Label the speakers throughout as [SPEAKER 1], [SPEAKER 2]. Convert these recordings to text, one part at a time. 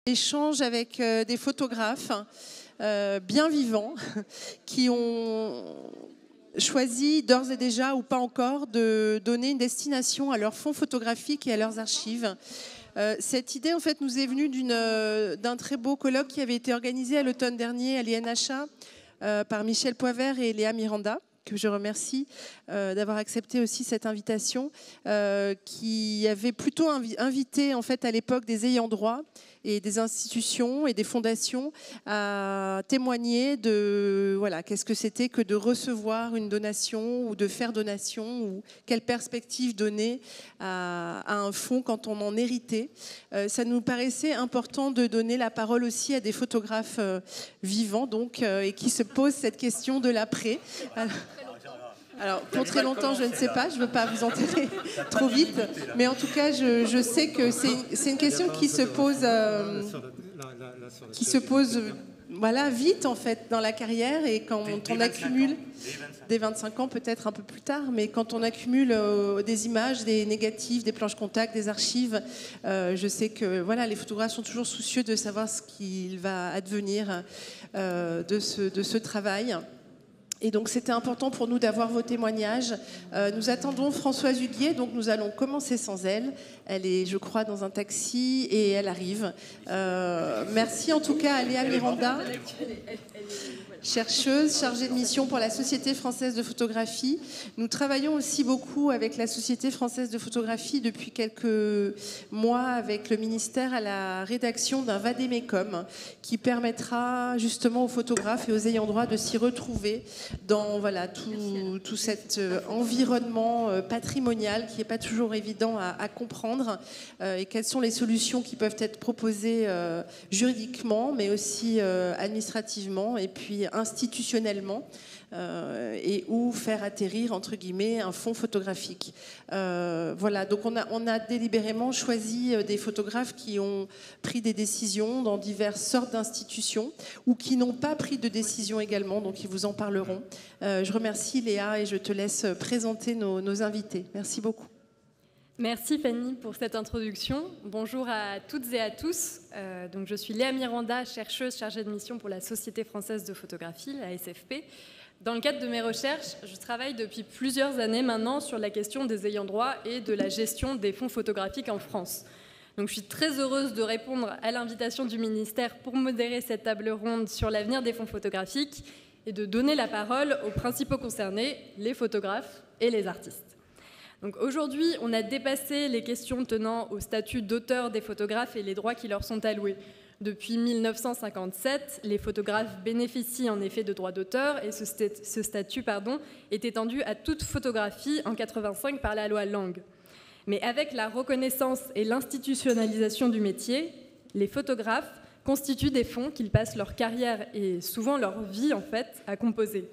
[SPEAKER 1] Échange avec des photographes bien vivants qui ont choisi d'ores et déjà ou pas encore de donner une destination à leurs fonds photographiques et à leurs archives. Cette idée en fait nous est venue d'un très beau colloque qui avait été organisé à l'automne dernier à l'INHA par Michel Poivert et Léa Miranda, que je remercie d'avoir accepté aussi cette invitation, qui avait plutôt invité en fait à l'époque des ayants droit et des institutions et des fondations à témoigner de qu'est-ce que c'était que de recevoir une donation ou de faire donation, ou quelle perspective donner à un fonds quand on en héritait. Ça nous paraissait important de donner la parole aussi à des photographes vivants donc, et qui se posent cette question de l'après. Alors, pour très longtemps, je ne sais pas, je ne veux pas vous enterrer trop vite, mais en tout cas, je sais que c'est une question qui se pose vite, en fait, dans la carrière, et quand on accumule, dès 25 ans, peut-être un peu plus tard, mais quand on accumule des images, des négatifs, des planches contact, des archives, je sais que les photographes sont toujours soucieux de savoir ce qu'il va advenir de ce travail. Et donc c'était important pour nous d'avoir vos témoignages. Nous attendons Françoise Huguier, donc nous allons commencer sans elle. Elle est, je crois, dans un taxi et elle arrive. Merci en tout cas à Léa Miranda, chercheuse, chargée de mission pour la Société française de photographie. Nous travaillons aussi beaucoup avec la Société française de photographie depuis quelques mois avec le ministère à la rédaction d'un vade-mecum qui permettra justement aux photographes et aux ayants droit de s'y retrouver dans tout cet environnement patrimonial qui n'est pas toujours évident à comprendre, et quelles sont les solutions qui peuvent être proposées juridiquement, mais aussi administrativement et puis institutionnellement, et où faire atterrir entre guillemets un fonds photographique. Donc on a délibérément choisi des photographes qui ont pris des décisions dans diverses sortes d'institutions ou qui n'ont pas pris de décision également, donc ils vous en parleront. Je remercie Léa et je te laisse présenter nos invités. Merci beaucoup.
[SPEAKER 2] Merci Fanny pour cette introduction. Bonjour à toutes et à tous. Donc je suis Léa Miranda, chercheuse chargée de mission pour la Société française de photographie, la SFP. Dans le cadre de mes recherches, je travaille depuis plusieurs années maintenant sur la question des ayants droit et de la gestion des fonds photographiques en France. Donc je suis très heureuse de répondre à l'invitation du ministère pour modérer cette table ronde sur l'avenir des fonds photographiques et de donner la parole aux principaux concernés, les photographes et les artistes. Donc aujourd'hui, on a dépassé les questions tenant au statut d'auteur des photographes et les droits qui leur sont alloués. Depuis 1957, les photographes bénéficient en effet de droits d'auteur et ce statut est étendu à toute photographie en 1985 par la loi Lang. Mais avec la reconnaissance et l'institutionnalisation du métier, les photographes constituent des fonds qu'ils passent leur carrière et souvent leur vie en fait à composer.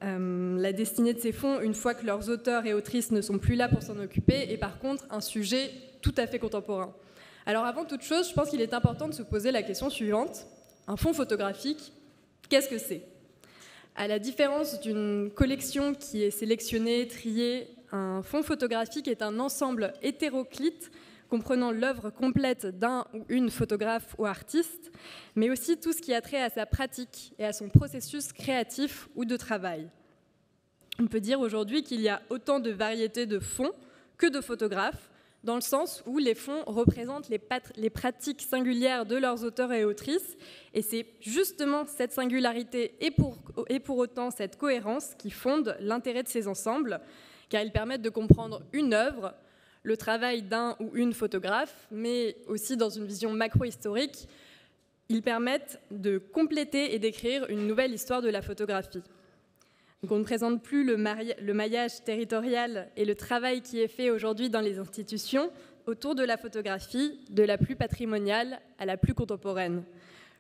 [SPEAKER 2] La destinée de ces fonds, une fois que leurs auteurs et autrices ne sont plus là pour s'en occuper, est par contre un sujet tout à fait contemporain. Alors avant toute chose, je pense qu'il est important de se poser la question suivante. Un fonds photographique, qu'est-ce que c'est ? À la différence d'une collection qui est sélectionnée, triée, un fonds photographique est un ensemble hétéroclite comprenant l'œuvre complète d'un ou une photographe ou artiste, mais aussi tout ce qui a trait à sa pratique et à son processus créatif ou de travail. On peut dire aujourd'hui qu'il y a autant de variétés de fonds que de photographes, dans le sens où les fonds représentent les pratiques singulières de leurs auteurs et autrices, et c'est justement cette singularité et pour autant cette cohérence qui fonde l'intérêt de ces ensembles, car ils permettent de comprendre une œuvre, le travail d'un ou une photographe, mais aussi dans une vision macro-historique, ils permettent de compléter et d'écrire une nouvelle histoire de la photographie. Donc on ne présente plus le maillage territorial et le travail qui est fait aujourd'hui dans les institutions autour de la photographie, de la plus patrimoniale à la plus contemporaine.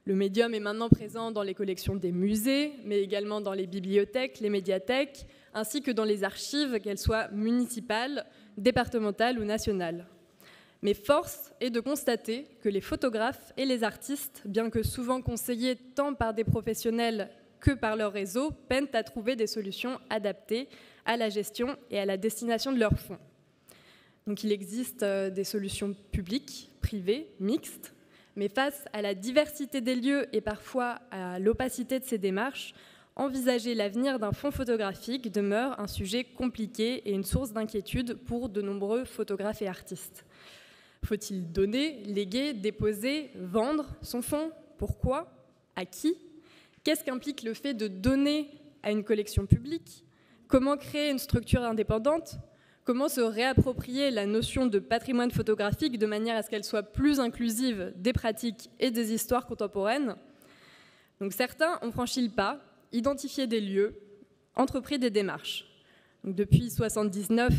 [SPEAKER 2] Le médium est maintenant présent dans les collections des musées, mais également dans les bibliothèques, les médiathèques, ainsi que dans les archives, qu'elles soient municipales, départementales ou nationales. Mais force est de constater que les photographes et les artistes, bien que souvent conseillés tant par des professionnels que par leur réseau, peinent à trouver des solutions adaptées à la gestion et à la destination de leurs fonds. Donc il existe des solutions publiques, privées, mixtes, mais face à la diversité des lieux et parfois à l'opacité de ces démarches, envisager l'avenir d'un fonds photographique demeure un sujet compliqué et une source d'inquiétude pour de nombreux photographes et artistes. Faut-il donner, léguer, déposer, vendre son fonds? Pourquoi? À qui? Qu'est-ce qu'implique le fait de donner à une collection publique? Comment créer une structure indépendante? Comment se réapproprier la notion de patrimoine photographique de manière à ce qu'elle soit plus inclusive des pratiques et des histoires contemporaines? Donc certains ont franchi le pas, identifié des lieux, entrepris des démarches. Donc depuis 1979,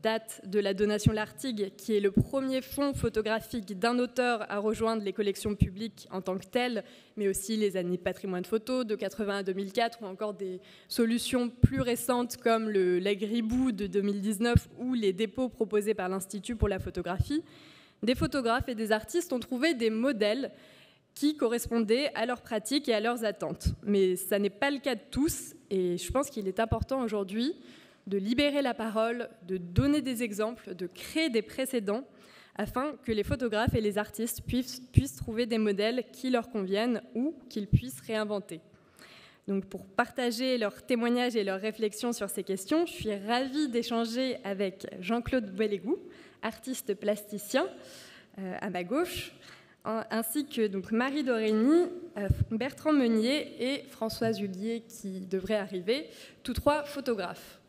[SPEAKER 2] date de la donation L'Artigue, qui est le premier fonds photographique d'un auteur à rejoindre les collections publiques en tant que telles, mais aussi les années patrimoine photo de 80 à 2004, ou encore des solutions plus récentes comme l'Agribou de 2019 ou les dépôts proposés par l'Institut pour la photographie. Des photographes et des artistes ont trouvé des modèles qui correspondaient à leurs pratiques et à leurs attentes. Mais ça n'est pas le cas de tous, et je pense qu'il est important aujourd'hui de libérer la parole, de donner des exemples, de créer des précédents, afin que les photographes et les artistes puissent trouver des modèles qui leur conviennent ou qu'ils puissent réinventer. Donc pour partager leurs témoignages et leurs réflexions sur ces questions, je suis ravie d'échanger avec Jean-Claude Bellégou, artiste plasticien, à ma gauche, ainsi que donc Marie Dorigny, Bertrand Meunier et Françoise Hulier qui devrait arriver, tous trois photographes.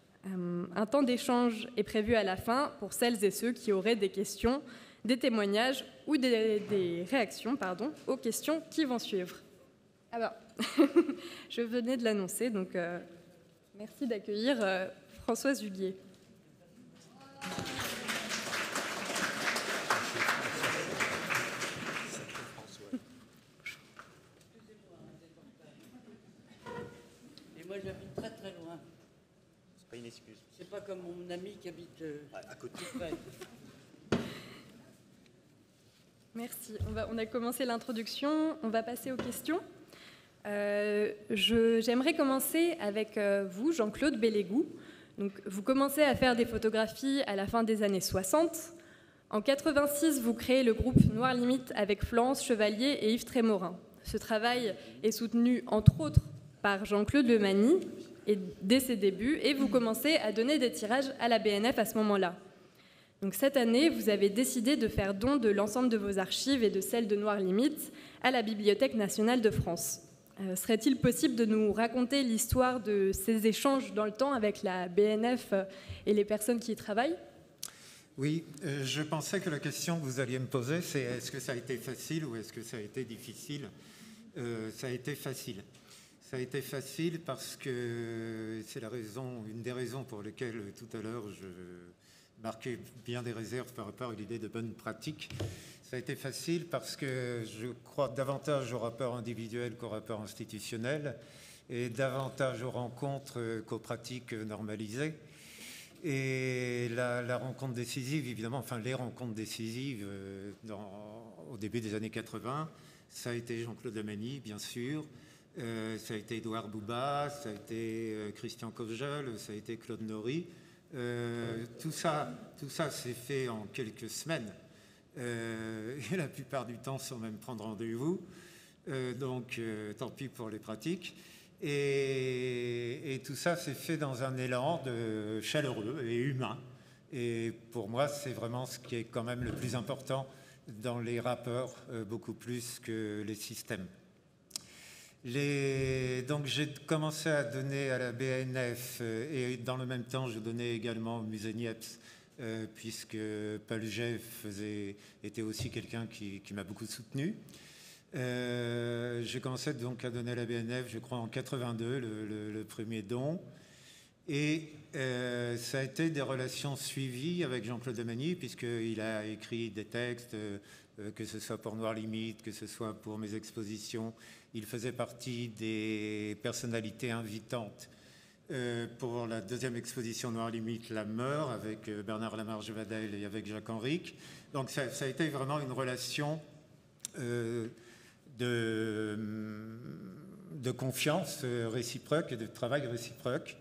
[SPEAKER 2] Un temps d'échange est prévu à la fin pour celles et ceux qui auraient des questions, des témoignages ou des réactions aux questions qui vont suivre. Alors, je venais de l'annoncer, donc merci d'accueillir Françoise Hulier.
[SPEAKER 3] Et moi, j'habite très très loin.
[SPEAKER 4] Pas une excuse.
[SPEAKER 3] C'est pas comme mon ami qui habite
[SPEAKER 4] à côté.
[SPEAKER 3] tout près.
[SPEAKER 2] Merci. On a commencé l'introduction. On va passer aux questions. J'aimerais commencer avec vous, Jean-Claude Bellégou. Donc, vous commencez à faire des photographies à la fin des années 60. En 86, vous créez le groupe Noir Limite avec Florence Chevalier et Yves Trémorin. Ce travail est soutenu, entre autres, par Jean-Claude Lemagny, et dès ses débuts, et vous commencez à donner des tirages à la BNF à ce moment-là. Donc cette année, vous avez décidé de faire don de l'ensemble de vos archives et de celles de Noir Limite à la Bibliothèque nationale de France. Serait-il possible de nous raconter l'histoire de ces échanges dans le temps avec la BNF et les personnes qui y travaillent?
[SPEAKER 5] Oui, je pensais que la question que vous alliez me poser, c'est est-ce que ça a été facile ou est-ce que ça a été difficile? Ça a été facile. Ça a été facile parce que c'est une des raisons pour lesquelles tout à l'heure je marquais bien des réserves par rapport à l'idée de bonne pratique. Ça a été facile parce que je crois davantage au rapport individuel qu'au rapport institutionnel et davantage aux rencontres qu'aux pratiques normalisées. Et la rencontre décisive, évidemment, enfin les rencontres décisives au début des années 80, ça a été Jean-Claude Lemagny, bien sûr. Ça a été Édouard Bouba, ça a été Christian Kovjol, ça a été Claude Nory. Tout ça s'est fait en quelques semaines. Et la plupart du temps sans même prendre rendez-vous. Donc, tant pis pour les pratiques. Et tout ça s'est fait dans un élan chaleureux et humain. Et pour moi, c'est vraiment ce qui est quand même le plus important dans les rapports, beaucoup plus que les systèmes. Donc j'ai commencé à donner à la BNF et dans le même temps je donnais également au musée Niepce puisque Paul Jeff était aussi quelqu'un qui m'a beaucoup soutenu. J'ai commencé donc à donner à la BNF, je crois en 82, le premier don. Et ça a été des relations suivies avec Jean-Claude Lemagny puisqu'il a écrit des textes, que ce soit pour Noir Limite, que ce soit pour mes expositions. Il faisait partie des personnalités invitantes pour la deuxième exposition Noir Limite, La Meur, avec Bernard Lamarche-Vadel et avec Jacques Henrique. Donc ça a été vraiment une relation de confiance réciproque et de travail réciproque.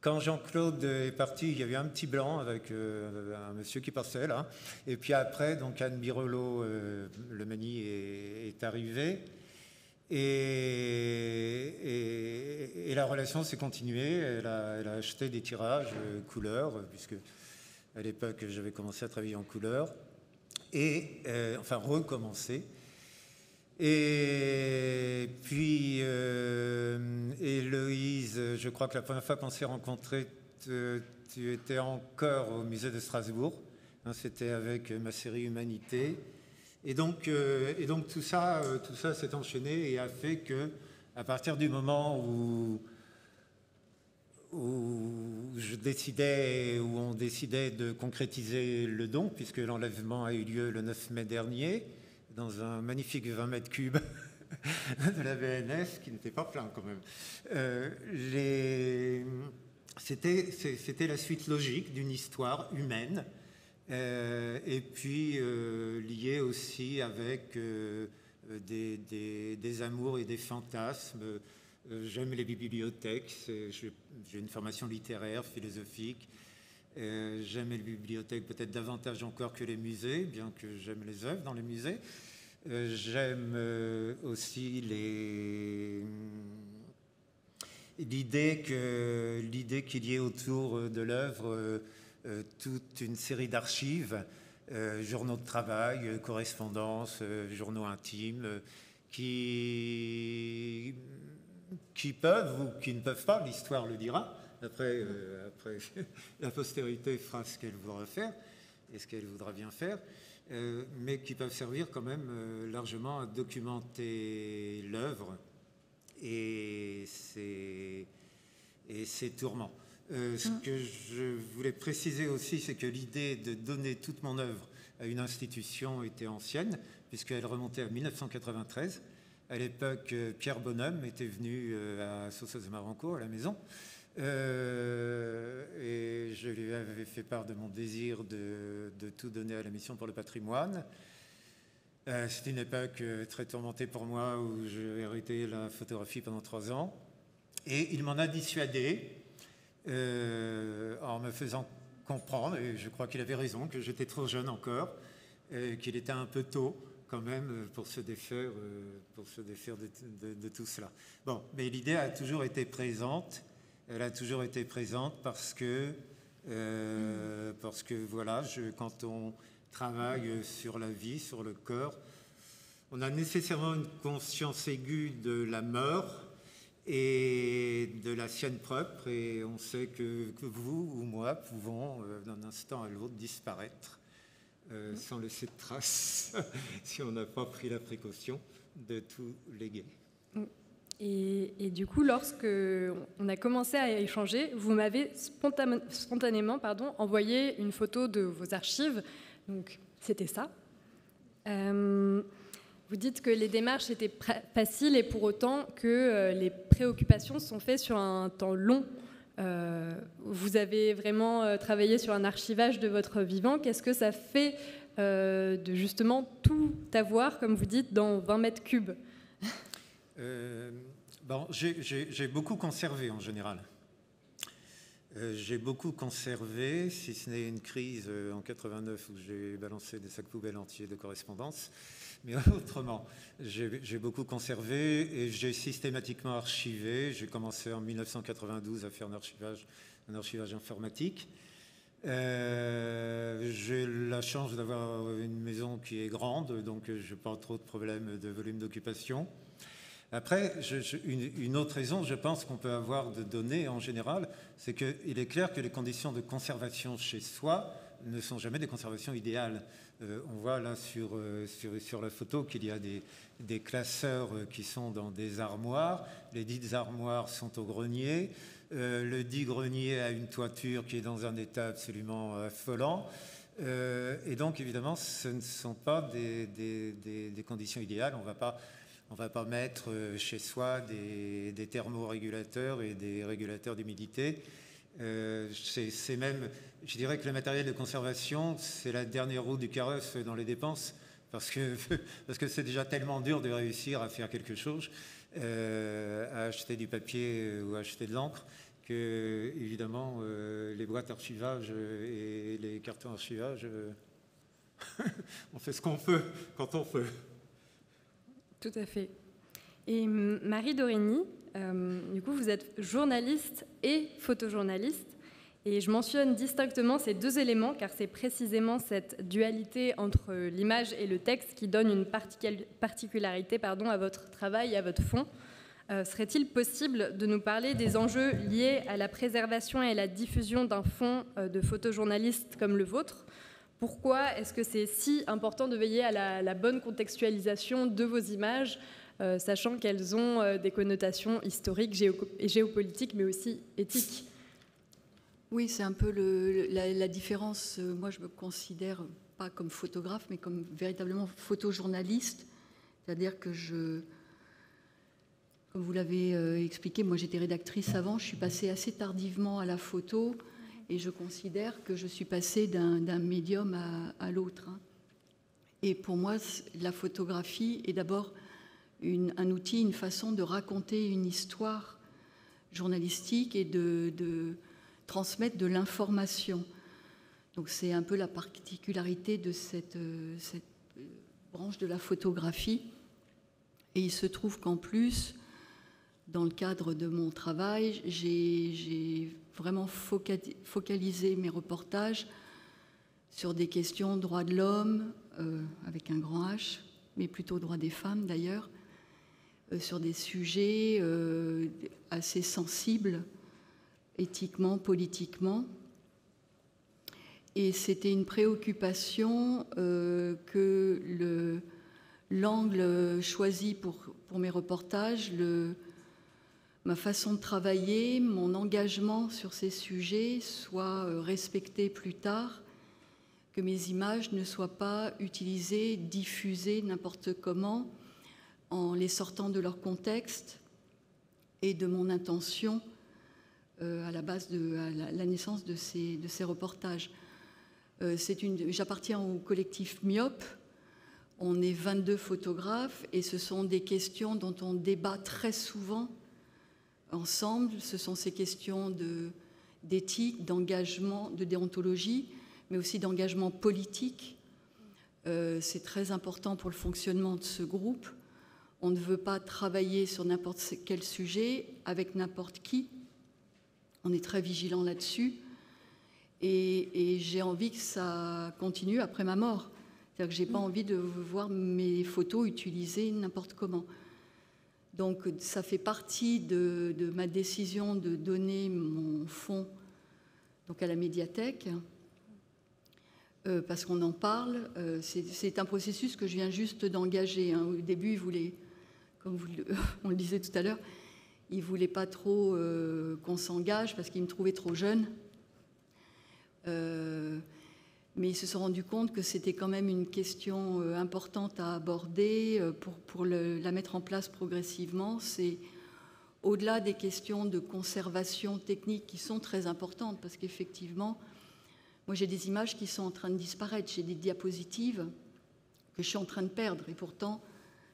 [SPEAKER 5] Quand Jean-Claude est parti, il y avait un petit blanc avec un monsieur qui passait là. Et puis après, donc Anne Birolot, le Mani, est arrivée. Et la relation s'est continuée. Elle a acheté des tirages couleurs, puisque à l'époque, j'avais commencé à travailler en couleur. Et enfin, recommencé. Et puis, Héloïse, je crois que la première fois qu'on s'est rencontrés, tu étais encore au musée de Strasbourg. Hein, c'était avec ma série Humanité. Et donc tout ça s'est enchaîné et a fait que, à partir du moment où on décidait de concrétiser le don, puisque l'enlèvement a eu lieu le 9 mai dernier, dans un magnifique 20 mètres cubes de la BNS, qui n'était pas plein quand même. C'était la suite logique d'une histoire humaine, et puis liée aussi avec des amours et des fantasmes. J'aime les bibliothèques, j'ai une formation littéraire, philosophique. J'aime les bibliothèques peut-être davantage encore que les musées, bien que j'aime les œuvres dans les musées. J'aime aussi l'idée qu'il y ait autour de l'œuvre toute une série d'archives, journaux de travail, correspondances, journaux intimes, qui peuvent ou qui ne peuvent pas, l'histoire le dira. Après, la postérité fera ce qu'elle voudra faire et ce qu'elle voudra bien faire, mais qui peuvent servir quand même largement à documenter l'œuvre et ses tourments. Ce que je voulais préciser aussi, c'est que l'idée de donner toute mon œuvre à une institution était ancienne, puisqu'elle remontait à 1993. À l'époque, Pierre Bonhomme était venu à Sauceuse Marenco, à la maison, et je lui avais fait part de mon désir de tout donner à la mission pour le patrimoine. C'était une époque très tourmentée pour moi, où j'ai hérité la photographie pendant 3 ans. Et il m'en a dissuadé en me faisant comprendre, et je crois qu'il avait raison, que j'étais trop jeune encore, et qu'il était un peu tôt quand même pour se défaire de tout cela. Bon, mais l'idée a toujours été présente. Elle a toujours été présente parce que voilà, quand on travaille sur la vie, sur le corps, on a nécessairement une conscience aiguë de la mort et de la sienne propre, et on sait que vous ou moi pouvons d'un instant à l'autre disparaître sans laisser de traces si on n'a pas pris la précaution de tout léguer.
[SPEAKER 2] Et du coup, lorsque on a commencé à échanger, vous m'avez spontanément envoyé une photo de vos archives. Donc, c'était ça. Vous dites que les démarches étaient faciles et pour autant que les préoccupations sont faites sur un temps long. Vous avez vraiment travaillé sur un archivage de votre vivant. Qu'est-ce que ça fait de justement tout avoir, comme vous dites, dans 20 mètres cubes ?
[SPEAKER 5] Bon, j'ai beaucoup conservé en général. J'ai beaucoup conservé, si ce n'est une crise en 89 où j'ai balancé des sacs poubelles entiers de correspondance. Mais autrement, j'ai beaucoup conservé et j'ai systématiquement archivé. J'ai commencé en 1992 à faire un archivage informatique. J'ai la chance d'avoir une maison qui est grande, donc je n'ai pas trop de problèmes de volume d'occupation. Après, une autre raison, je pense qu'on peut avoir de données en général, c'est qu'il est clair que les conditions de conservation chez soi ne sont jamais des conservations idéales. On voit là sur la photo qu'il y a des classeurs qui sont dans des armoires. Les dites armoires sont au grenier. Le dit grenier a une toiture qui est dans un état absolument affolant. Et donc, évidemment, ce ne sont pas des conditions idéales. On ne va pas mettre chez soi des thermorégulateurs et des régulateurs d'humidité. C'est même, je dirais que le matériel de conservation, c'est la dernière roue du carrosse dans les dépenses, parce que c'est déjà tellement dur de réussir à faire quelque chose à acheter du papier ou à acheter de l'encre que, évidemment, les boîtes archivage et les cartons archivage, on fait ce qu'on peut quand on peut.
[SPEAKER 2] Tout à fait. Et Marie Dorigny, du coup, vous êtes journaliste et photojournaliste. Et je mentionne distinctement ces deux éléments car c'est précisément cette dualité entre l'image et le texte qui donne une particularité à votre travail et à votre fond. Serait-il possible de nous parler des enjeux liés à la préservation et à la diffusion d'un fonds de photojournalistes comme le vôtre ? Pourquoi est-ce que c'est si important de veiller à la bonne contextualisation de vos images, sachant qu'elles ont des connotations historiques et géopolitiques, mais aussi éthiques ?
[SPEAKER 6] Oui, c'est un peu la différence. Moi, je me considère pas comme photographe, mais comme véritablement photojournaliste. C'est-à-dire que comme vous l'avez expliqué, moi j'étais rédactrice avant, je suis passée assez tardivement à la photo et je considère que je suis passée d'un médium à l'autre. Et pour moi, la photographie est d'abord un outil, une façon de raconter une histoire journalistique et de transmettre de l'information. Donc c'est un peu la particularité de cette branche de la photographie. Et il se trouve qu'en plus, dans le cadre de mon travail, j'ai vraiment focalisé mes reportages sur des questions droits de l'homme, avec un grand H, mais plutôt droits des femmes d'ailleurs, sur des sujets assez sensibles, éthiquement, politiquement. Et c'était une préoccupation que l'angle choisi pour mes reportages, ma façon de travailler, mon engagement sur ces sujets soit respecté plus tard, que mes images ne soient pas utilisées, diffusées n'importe comment, en les sortant de leur contexte et de mon intention à la base de la naissance de ces reportages. J'appartiens au collectif Myope. On est 22 photographes et ce sont des questions dont on débat très souvent ensemble. Ce sont ces questions d'éthique, d'engagement, de déontologie, mais aussi d'engagement politique. C'est très important pour le fonctionnement de ce groupe. On ne veut pas travailler sur n'importe quel sujet avec n'importe qui. On est très vigilant là-dessus et j'ai envie que ça continue après ma mort. C'est-à-dire que je n'ai pas envie de voir mes photos utilisées n'importe comment. Donc ça fait partie de ma décision de donner mon fonds donc à la médiathèque parce qu'on en parle. C'est un processus que je viens juste d'engager. Au début, ils voulaient, comme on le disait tout à l'heure, ils ne voulaient pas trop qu'on s'engage parce qu'ils me trouvaient trop jeune. Mais ils se sont rendus compte que c'était quand même une question importante à aborder pour la mettre en place progressivement. C'est au-delà des questions de conservation technique qui sont très importantes parce qu'effectivement, moi j'ai des images qui sont en train de disparaître. J'ai des diapositives que je suis en train de perdre et pourtant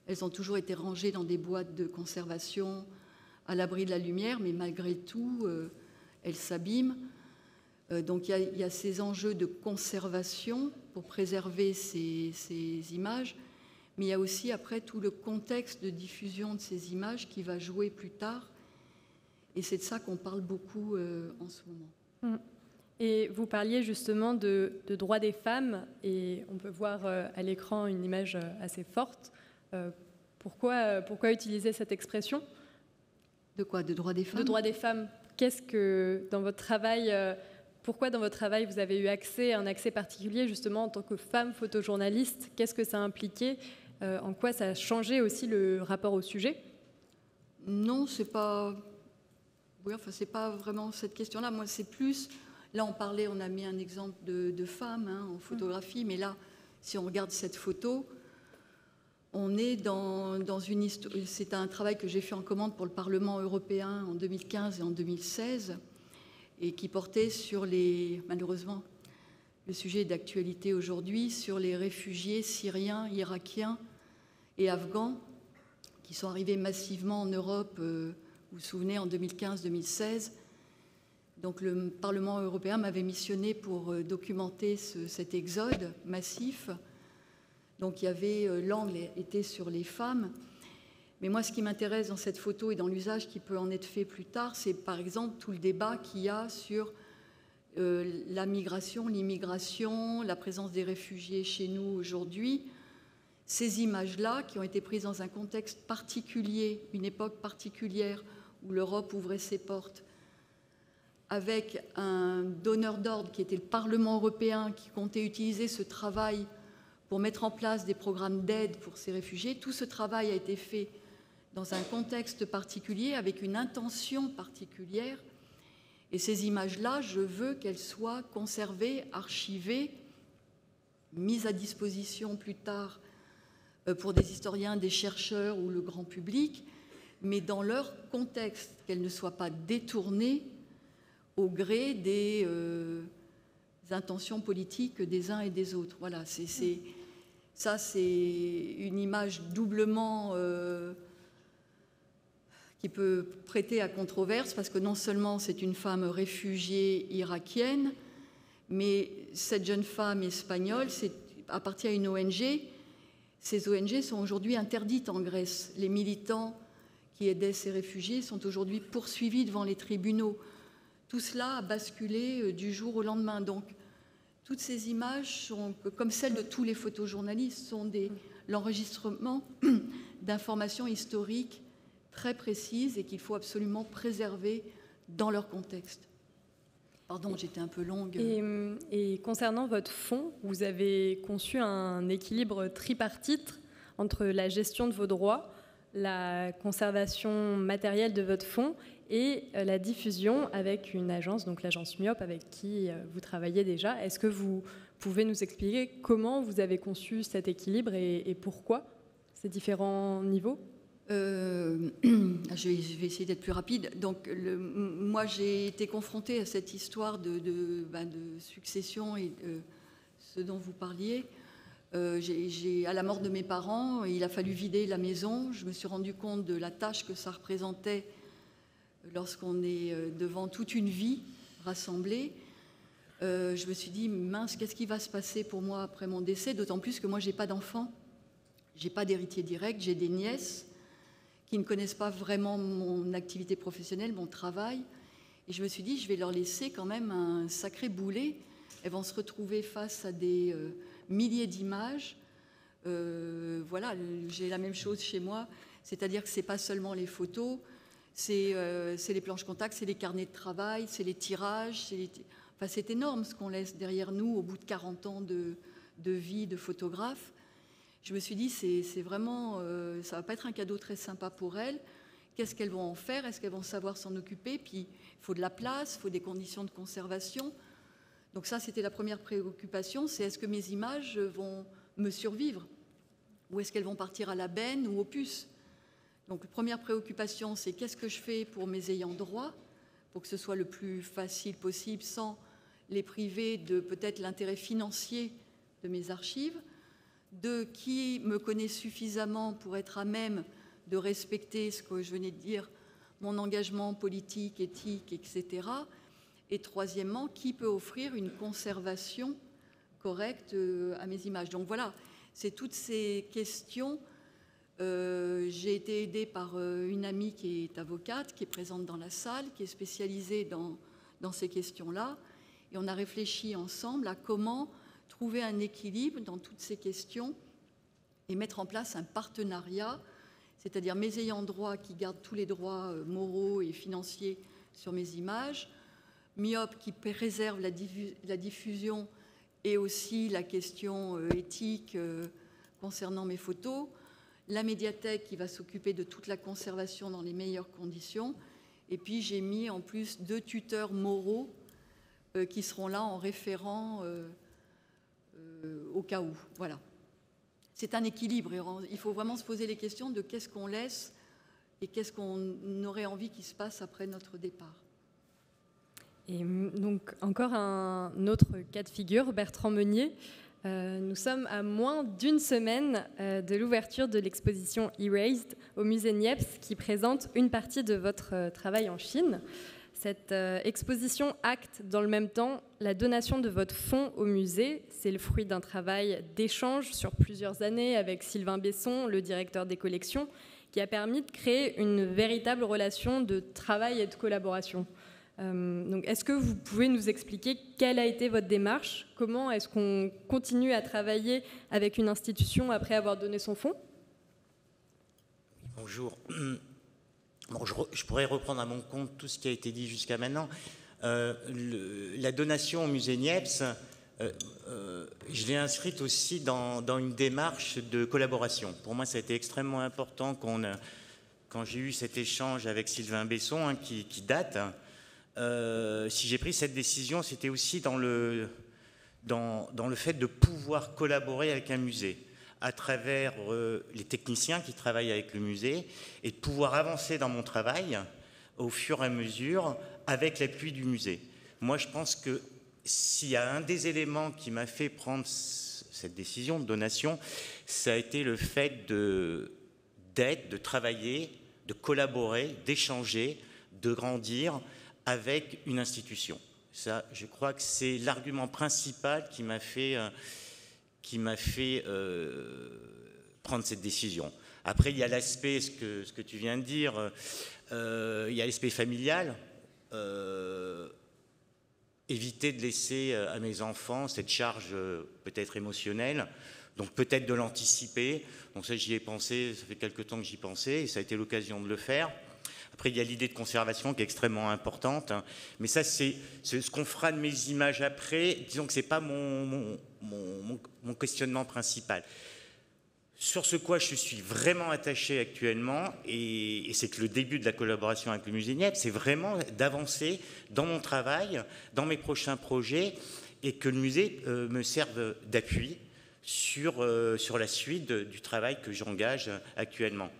[SPEAKER 6] elles ont toujours été rangées dans des boîtes de conservation à l'abri de la lumière, mais malgré tout, elles s'abîment. Donc il y a ces enjeux de conservation pour préserver ces images, mais il y a aussi après tout le contexte de diffusion de ces images qui va jouer plus tard. Et c'est de ça qu'on parle beaucoup en ce moment.
[SPEAKER 2] Et vous parliez justement de droits des femmes, et on peut voir à l'écran une image assez forte. Pourquoi utiliser cette expression ?
[SPEAKER 6] De quoi ? De droits des femmes ?
[SPEAKER 2] De droits des femmes. Qu'est-ce que, dans votre travail, pourquoi dans votre travail vous avez eu un accès particulier justement en tant que femme photojournaliste ? Qu'est-ce que ça a impliqué ? En quoi ça a changé aussi le rapport au sujet ?
[SPEAKER 6] Non, c'est pas vraiment cette question-là. Moi, c'est plus... Là, on a mis un exemple de femme en photographie, mais là, si on regarde cette photo, on est dans une histoire... C'est un travail que j'ai fait en commande pour le Parlement européen en 2015 et en 2016, et qui portait sur malheureusement, le sujet d'actualité aujourd'hui, sur les réfugiés syriens, irakiens et afghans qui sont arrivés massivement en Europe, vous vous souvenez, en 2015-2016. Donc le Parlement européen m'avait missionné pour documenter cet exode massif. Donc il y avait, l'angle était sur les femmes. Mais moi, ce qui m'intéresse dans cette photo et dans l'usage qui peut en être fait plus tard, c'est par exemple tout le débat qu'il y a sur la migration, l'immigration, la présence des réfugiés chez nous aujourd'hui. Ces images-là, qui ont été prises dans un contexte particulier, une époque particulière où l'Europe ouvrait ses portes, avec un donneur d'ordre qui était le Parlement européen, qui comptait utiliser ce travail pour mettre en place des programmes d'aide pour ces réfugiés. Tout ce travail a été fait dans un contexte particulier, avec une intention particulière. Et ces images-là, je veux qu'elles soient conservées, archivées, mises à disposition plus tard pour des historiens, des chercheurs ou le grand public, mais dans leur contexte, qu'elles ne soient pas détournées au gré des intentions politiques des uns et des autres. Voilà, ça c'est une image doublement qui peut prêter à controverse, parce que non seulement c'est une femme réfugiée irakienne, mais cette jeune femme espagnole appartient à une ONG. Ces ONG sont aujourd'hui interdites en Grèce. Les militants qui aidaient ces réfugiés sont aujourd'hui poursuivis devant les tribunaux. Tout cela a basculé du jour au lendemain. Donc, toutes ces images, sont, comme celles de tous les photojournalistes, sont l'enregistrement d'informations historiques très précises et qu'il faut absolument préserver dans leur contexte. Pardon, j'étais un peu longue.
[SPEAKER 2] Et concernant votre fonds, vous avez conçu un équilibre tripartite entre la gestion de vos droits, la conservation matérielle de votre fonds et la diffusion avec une agence, donc l'agence Myope, avec qui vous travaillez déjà. Est-ce que vous pouvez nous expliquer comment vous avez conçu cet équilibre et pourquoi ces différents niveaux ?
[SPEAKER 6] Je vais essayer d'être plus rapide. Donc, moi, j'ai été confrontée à cette histoire de succession et de ce dont vous parliez. À la mort de mes parents, il a fallu vider la maison. Je me suis rendu compte de la tâche que ça représentait lorsqu'on est devant toute une vie rassemblée. Je me suis dit, mince, qu'est-ce qui va se passer pour moi après mon décès ? D'autant plus que moi, je n'ai pas d'enfants, je n'ai pas d'héritier direct, j'ai des nièces qui ne connaissent pas vraiment mon activité professionnelle, mon travail. Et je me suis dit, je vais leur laisser quand même un sacré boulet. Elles vont se retrouver face à des milliers d'images. Voilà, j'ai la même chose chez moi. C'est-à-dire que ce n'est pas seulement les photos, c'est les planches contact, c'est les carnets de travail, c'est les tirages. Enfin, c'est énorme ce qu'on laisse derrière nous au bout de 40 ans de vie de photographe. Je me suis dit, c'est vraiment, ça ne va pas être un cadeau très sympa pour elles. Qu'est-ce qu'elles vont en faire ? Est-ce qu'elles vont savoir s'en occuper ? Puis, il faut de la place, il faut des conditions de conservation. Donc ça, c'était la première préoccupation, c'est est-ce que mes images vont me survivre ? Ou est-ce qu'elles vont partir à la benne ou aux puces ? Donc, la première préoccupation, c'est qu'est-ce que je fais pour mes ayants droit, pour que ce soit le plus facile possible, sans les priver de peut-être l'intérêt financier de mes archives. De qui me connaît suffisamment pour être à même de respecter ce que je venais de dire, mon engagement politique, éthique, etc. Et troisièmement, qui peut offrir une conservation correcte à mes images. Donc voilà, c'est toutes ces questions. J'ai été aidée par une amie qui est avocate, qui est présente dans la salle, qui est spécialisée dans ces questions-là. Et on a réfléchi ensemble à comment trouver un équilibre dans toutes ces questions et mettre en place un partenariat, c'est-à-dire mes ayants droit qui gardent tous les droits moraux et financiers sur mes images, Myope qui préserve la diffusion et aussi la question éthique concernant mes photos, la médiathèque qui va s'occuper de toute la conservation dans les meilleures conditions, et puis j'ai mis en plus 2 tuteurs moraux qui seront là en référent au cas où. Voilà. C'est un équilibre. Il faut vraiment se poser les questions de qu'est-ce qu'on laisse et qu'est-ce qu'on aurait envie qu'il se passe après notre départ. Et
[SPEAKER 2] donc, encore un autre cas de figure, Bertrand Meunier. Nous sommes à moins d'une semaine de l'ouverture de l'exposition Erased au musée Niepce qui présente une partie de votre travail en Chine. Cette exposition acte dans le même temps la donation de votre fonds au musée. C'est le fruit d'un travail d'échange sur plusieurs années avec Sylvain Besson, le directeur des collections, qui a permis de créer une véritable relation de travail et de collaboration. Donc, est-ce que vous pouvez nous expliquer quelle a été votre démarche? Comment est-ce qu'on continue à travailler avec une institution après avoir donné son fonds?
[SPEAKER 4] Bonjour. Bon, je pourrais reprendre à mon compte tout ce qui a été dit jusqu'à maintenant. La donation au musée Niepce, je l'ai inscrite aussi dans une démarche de collaboration. Pour moi, ça a été extrêmement important quand j'ai eu cet échange avec Sylvain Besson, qui date. Si j'ai pris cette décision, c'était aussi dans le fait de pouvoir collaborer avec un musée à travers les techniciens qui travaillent avec le musée et de pouvoir avancer dans mon travail au fur et à mesure avec l'appui du musée. Moi, je pense que s'il y a un des éléments qui m'a fait prendre cette décision de donation, ça a été le fait d'être, de travailler, de collaborer, d'échanger, de grandir avec une institution. Ça, je crois que c'est l'argument principal qui m'a fait prendre cette décision. Après, il y a l'aspect, ce que tu viens de dire, il y a l'aspect familial. Éviter de laisser à mes enfants cette charge peut-être émotionnelle, donc peut-être de l'anticiper. Donc ça, j'y ai pensé, ça fait quelque temps que j'y pensais, et ça a été l'occasion de le faire. Après, il y a l'idée de conservation qui est extrêmement importante, hein. Mais ça, c'est ce qu'on fera de mes images après. Disons que ce n'est pas mon questionnement principal. Sur ce quoi je suis vraiment attaché actuellement, et c'est que le début de la collaboration avec le musée Niepce, c'est vraiment d'avancer dans mon travail, dans mes prochains projets, et que le musée me serve d'appui sur la suite du travail que j'engage actuellement.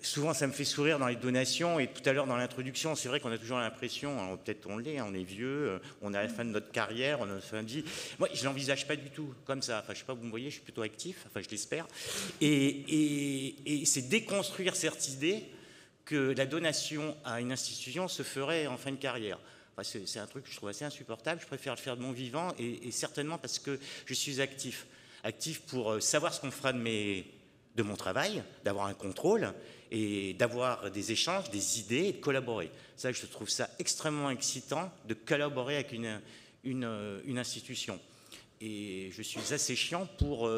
[SPEAKER 4] Souvent, ça me fait sourire dans les donations, et tout à l'heure dans l'introduction, c'est vrai qu'on a toujours l'impression, peut-être on l'est, on est vieux, on est à la fin de notre carrière, on a la fin de vie. Moi, je ne l'envisage pas du tout comme ça. Enfin, je ne sais pas, vous me voyez, je suis plutôt actif, enfin, je l'espère. Et c'est déconstruire cette idée que la donation à une institution se ferait en fin de carrière. Enfin, c'est un truc que je trouve assez insupportable. Je préfère le faire de mon vivant, et certainement parce que je suis actif. Actif pour savoir ce qu'on fera de mon travail, d'avoir un contrôle et d'avoir des échanges, des idées et de collaborer. Ça, je trouve ça extrêmement excitant de collaborer avec une institution. Et je suis assez chiant pour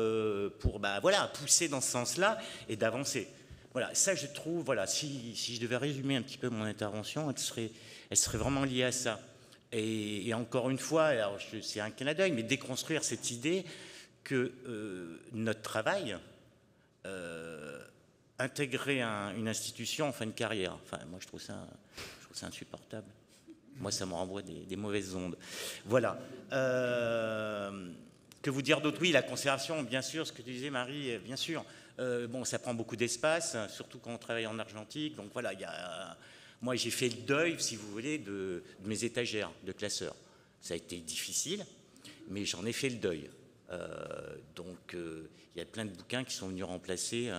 [SPEAKER 4] pousser dans ce sens-là et d'avancer. Voilà, ça je trouve, voilà, si je devais résumer un petit peu mon intervention, elle serait vraiment liée à ça. Et encore une fois, alors c'est un clin d'œil, mais déconstruire cette idée que notre travail, intégrer une institution en fin de carrière. Enfin, moi, je trouve ça insupportable. Moi, ça me renvoie des mauvaises ondes. Voilà. Que vous dire d'autre? Oui, la conservation, bien sûr, ce que tu disais, Marie, bien sûr. Bon, ça prend beaucoup d'espace, surtout quand on travaille en argentique. Donc voilà, moi, j'ai fait le deuil, si vous voulez, de mes étagères de classeurs. Ça a été difficile, mais j'en ai fait le deuil. Donc, il y a plein de bouquins qui sont venus remplacer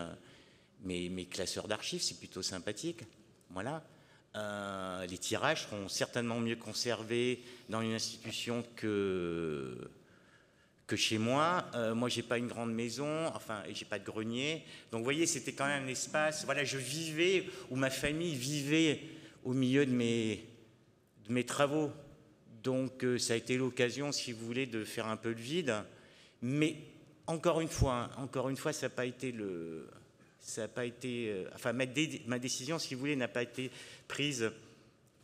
[SPEAKER 4] mes classeurs d'archives, c'est plutôt sympathique. Voilà. Les tirages seront certainement mieux conservés dans une institution que chez moi. Moi, j'ai pas une grande maison, enfin, et j'ai pas de grenier. Donc, vous voyez, c'était quand même un espace. Voilà, je vivais, ou ma famille vivait au milieu de mes travaux. Donc, ça a été l'occasion, si vous voulez, de faire un peu le vide. Mais encore une fois, ça n'a pas été enfin, ma décision, si vous voulez, n'a pas été prise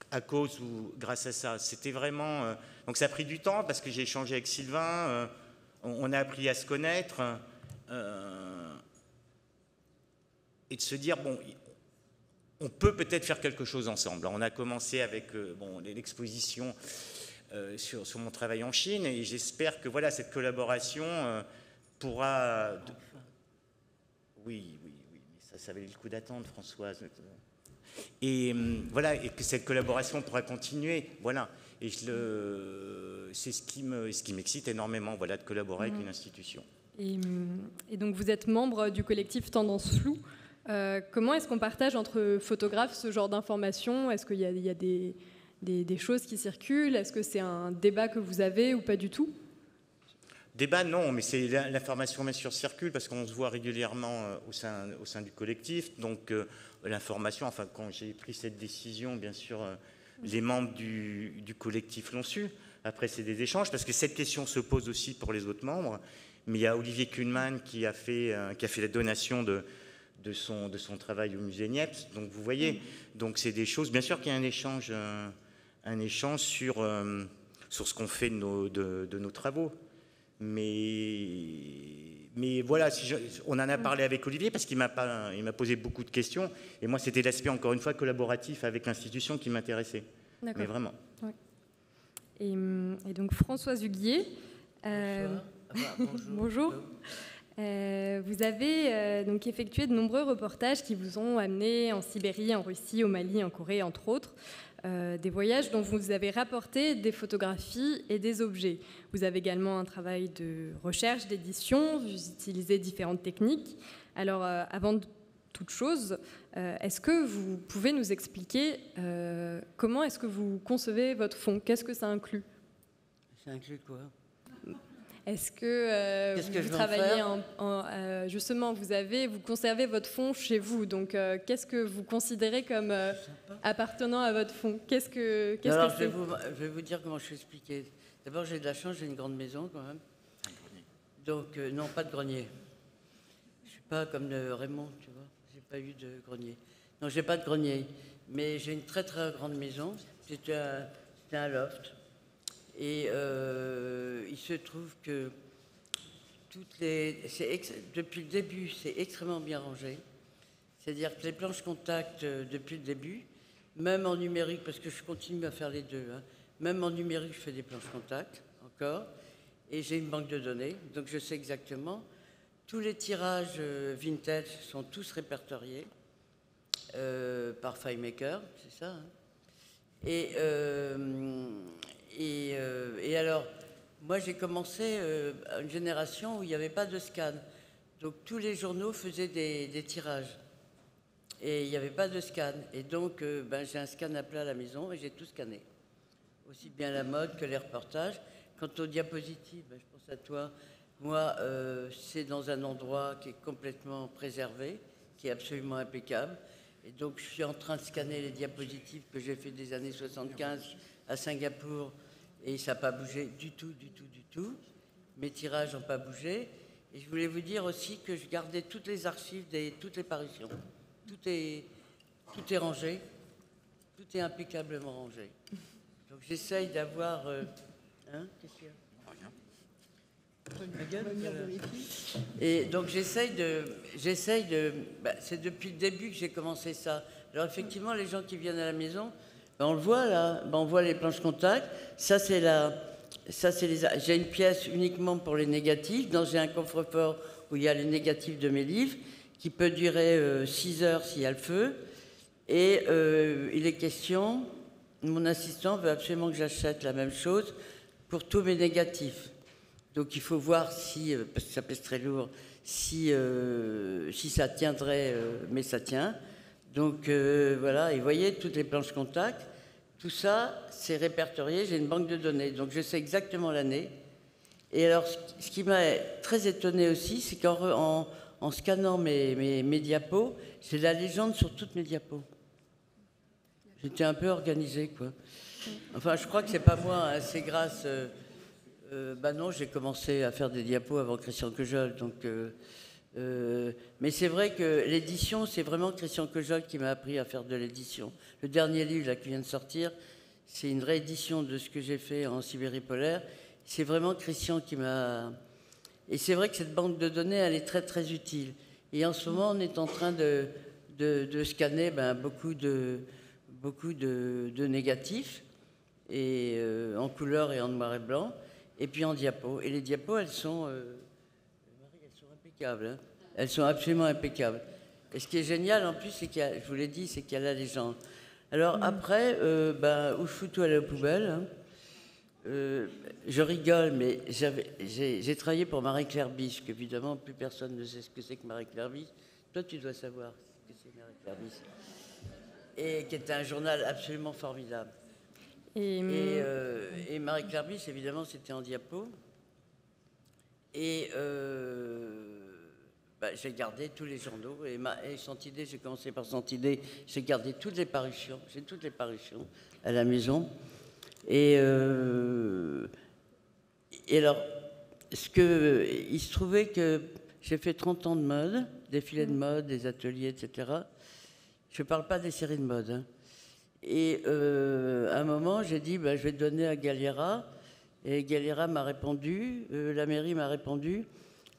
[SPEAKER 4] à cause ou grâce à ça. C'était vraiment. Donc ça a pris du temps parce que j'ai échangé avec Sylvain. On a appris à se connaître et de se dire bon, on peut peut-être faire quelque chose ensemble. Alors, on a commencé avec l'exposition. Sur mon travail en Chine, et j'espère que voilà, cette collaboration pourra... Oui, mais ça valait le coup d'attendre, Françoise. Et voilà, et que cette collaboration pourra continuer, voilà. Et c'est ce qui m'excite énormément, voilà, de collaborer avec une institution.
[SPEAKER 2] Et donc vous êtes membre du collectif Tendance Floue. Comment est-ce qu'on partage entre photographes ce genre d'informations? Est-ce qu'il y a des choses qui circulent? Est-ce que c'est un débat que vous avez ou pas du tout?
[SPEAKER 4] Débat, non, mais c'est l'information bien sûr circule parce qu'on se voit régulièrement au sein du collectif. Donc l'information, enfin quand j'ai pris cette décision, bien sûr, les membres du collectif l'ont su. Après, c'est des échanges parce que cette question se pose aussi pour les autres membres. Mais il y a Olivier Kuhlmann qui a fait la donation de son travail au musée Niepce. Donc vous voyez, donc c'est des choses. Bien sûr qu'il y a un échange sur ce qu'on fait de nos travaux. Mais voilà, on en a parlé avec Olivier parce qu'il m'a posé beaucoup de questions. Et moi, c'était l'aspect, encore une fois, collaboratif avec l'institution qui m'intéressait. Mais vraiment.
[SPEAKER 2] Ouais. Et donc, Françoise Huguier. Bonjour. Vous avez donc effectué de nombreux reportages qui vous ont amené en Sibérie, en Russie, au Mali, en Corée, entre autres. Des voyages dont vous avez rapporté des photographies et des objets. Vous avez également un travail de recherche, d'édition, vous utilisez différentes techniques. Alors, avant toute chose, est-ce que vous pouvez nous expliquer comment est-ce que vous concevez votre fond? Qu'est-ce que ça inclut?
[SPEAKER 3] Ça inclut quoi?
[SPEAKER 2] Est-ce que vous travaillez justement, vous conservez votre fond chez vous, donc qu'est-ce que vous considérez comme appartenant à votre fond?
[SPEAKER 3] Je vais vous dire comment je suis expliqué. D'abord, j'ai de la chance, j'ai une grande maison quand même. Donc, non, pas de grenier. Je ne suis pas comme Raymond, tu vois. J'ai pas eu de grenier. Non, j'ai pas de grenier. Mais j'ai une très très grande maison. C'était un loft. Et il se trouve que depuis le début, c'est extrêmement bien rangé. C'est-à-dire que les planches contact, depuis le début, même en numérique, parce que je continue à faire les deux, hein, même en numérique, je fais des planches contact, encore, et j'ai une banque de données, donc je sais exactement. Tous les tirages vintage sont tous répertoriés par FileMaker, c'est ça, hein. Et alors, moi j'ai commencé à une génération où il n'y avait pas de scan. Donc tous les journaux faisaient des tirages. Et il n'y avait pas de scan. Et donc j'ai un scan à plat à la maison et j'ai tout scanné. Aussi bien la mode que les reportages. Quant aux diapositives, je pense à toi. Moi, c'est dans un endroit qui est complètement préservé, qui est absolument impeccable. Et donc je suis en train de scanner les diapositives que j'ai fait des années 75 à Singapour. Et ça n'a pas bougé du tout, du tout, du tout. Mes tirages n'ont pas bougé. Et je voulais vous dire aussi que je gardais toutes les archives de toutes les parutions. Tout est rangé. Tout est impeccablement rangé. Donc j'essaye d'avoir... qu'est-ce qu'il y a ? Rien. Et donc j'essaye de... c'est depuis le début que j'ai commencé ça. Alors effectivement, les gens qui viennent à la maison... on le voit là, on voit les planches contact. J'ai une pièce uniquement pour les négatifs. J'ai un coffre-fort où il y a les négatifs de mes livres, qui peut durer 6 heures s'il y a le feu. Et il est question, mon assistant veut absolument que j'achète la même chose pour tous mes négatifs. Donc il faut voir si, parce que ça pèse très lourd, si ça tiendrait, mais ça tient. Donc voilà, et vous voyez, toutes les planches contact, tout ça, c'est répertorié, j'ai une banque de données, donc je sais exactement l'année. Et alors, ce qui m'a très étonné aussi, c'est qu'en scannant mes diapos, j'ai la légende sur toutes mes diapos. J'étais un peu organisée, quoi. Enfin, je crois que c'est pas moi, hein, c'est grâce... non, j'ai commencé à faire des diapos avant Christian Quejol, donc... mais c'est vrai que l'édition, c'est vraiment Christian Quejol qui m'a appris à faire de l'édition. Le dernier livre là, qui vient de sortir, c'est une réédition de ce que j'ai fait en Sibérie polaire. C'est vraiment Christian qui m'a... Et c'est vrai que cette banque de données, elle est très très utile. Et en ce moment, on est en train de scanner beaucoup de négatifs, et, en couleur et en noir et blanc, et puis en diapo. Et les diapos, elles sont impeccables. Hein. Elles sont absolument impeccables. Et ce qui est génial, en plus, c'est qu'il y a, je vous l'ai dit, c'est qu'il y a la légende. Alors après, où je fous tout à la poubelle, hein. je rigole, mais j'ai travaillé pour Marie-Claire Biche, qu'évidemment, plus personne ne sait ce que c'est que Marie-Claire Biche. Toi, tu dois savoir ce que c'est Marie-Claire Biche. Et qui était un journal absolument formidable. Et Marie-Claire Biche, évidemment, c'était en diapo. Et j'ai gardé tous les journaux. Et Santidé, j'ai commencé par Santidé. J'ai gardé toutes les parutions. J'ai toutes les parutions à la maison. Et alors, il se trouvait que j'ai fait 30 ans de mode, défilés de mode, des ateliers, etc. Je ne parle pas des séries de mode. Hein. Et à un moment, j'ai dit, je vais donner à Galliera. Et Galliera m'a répondu, la mairie m'a répondu,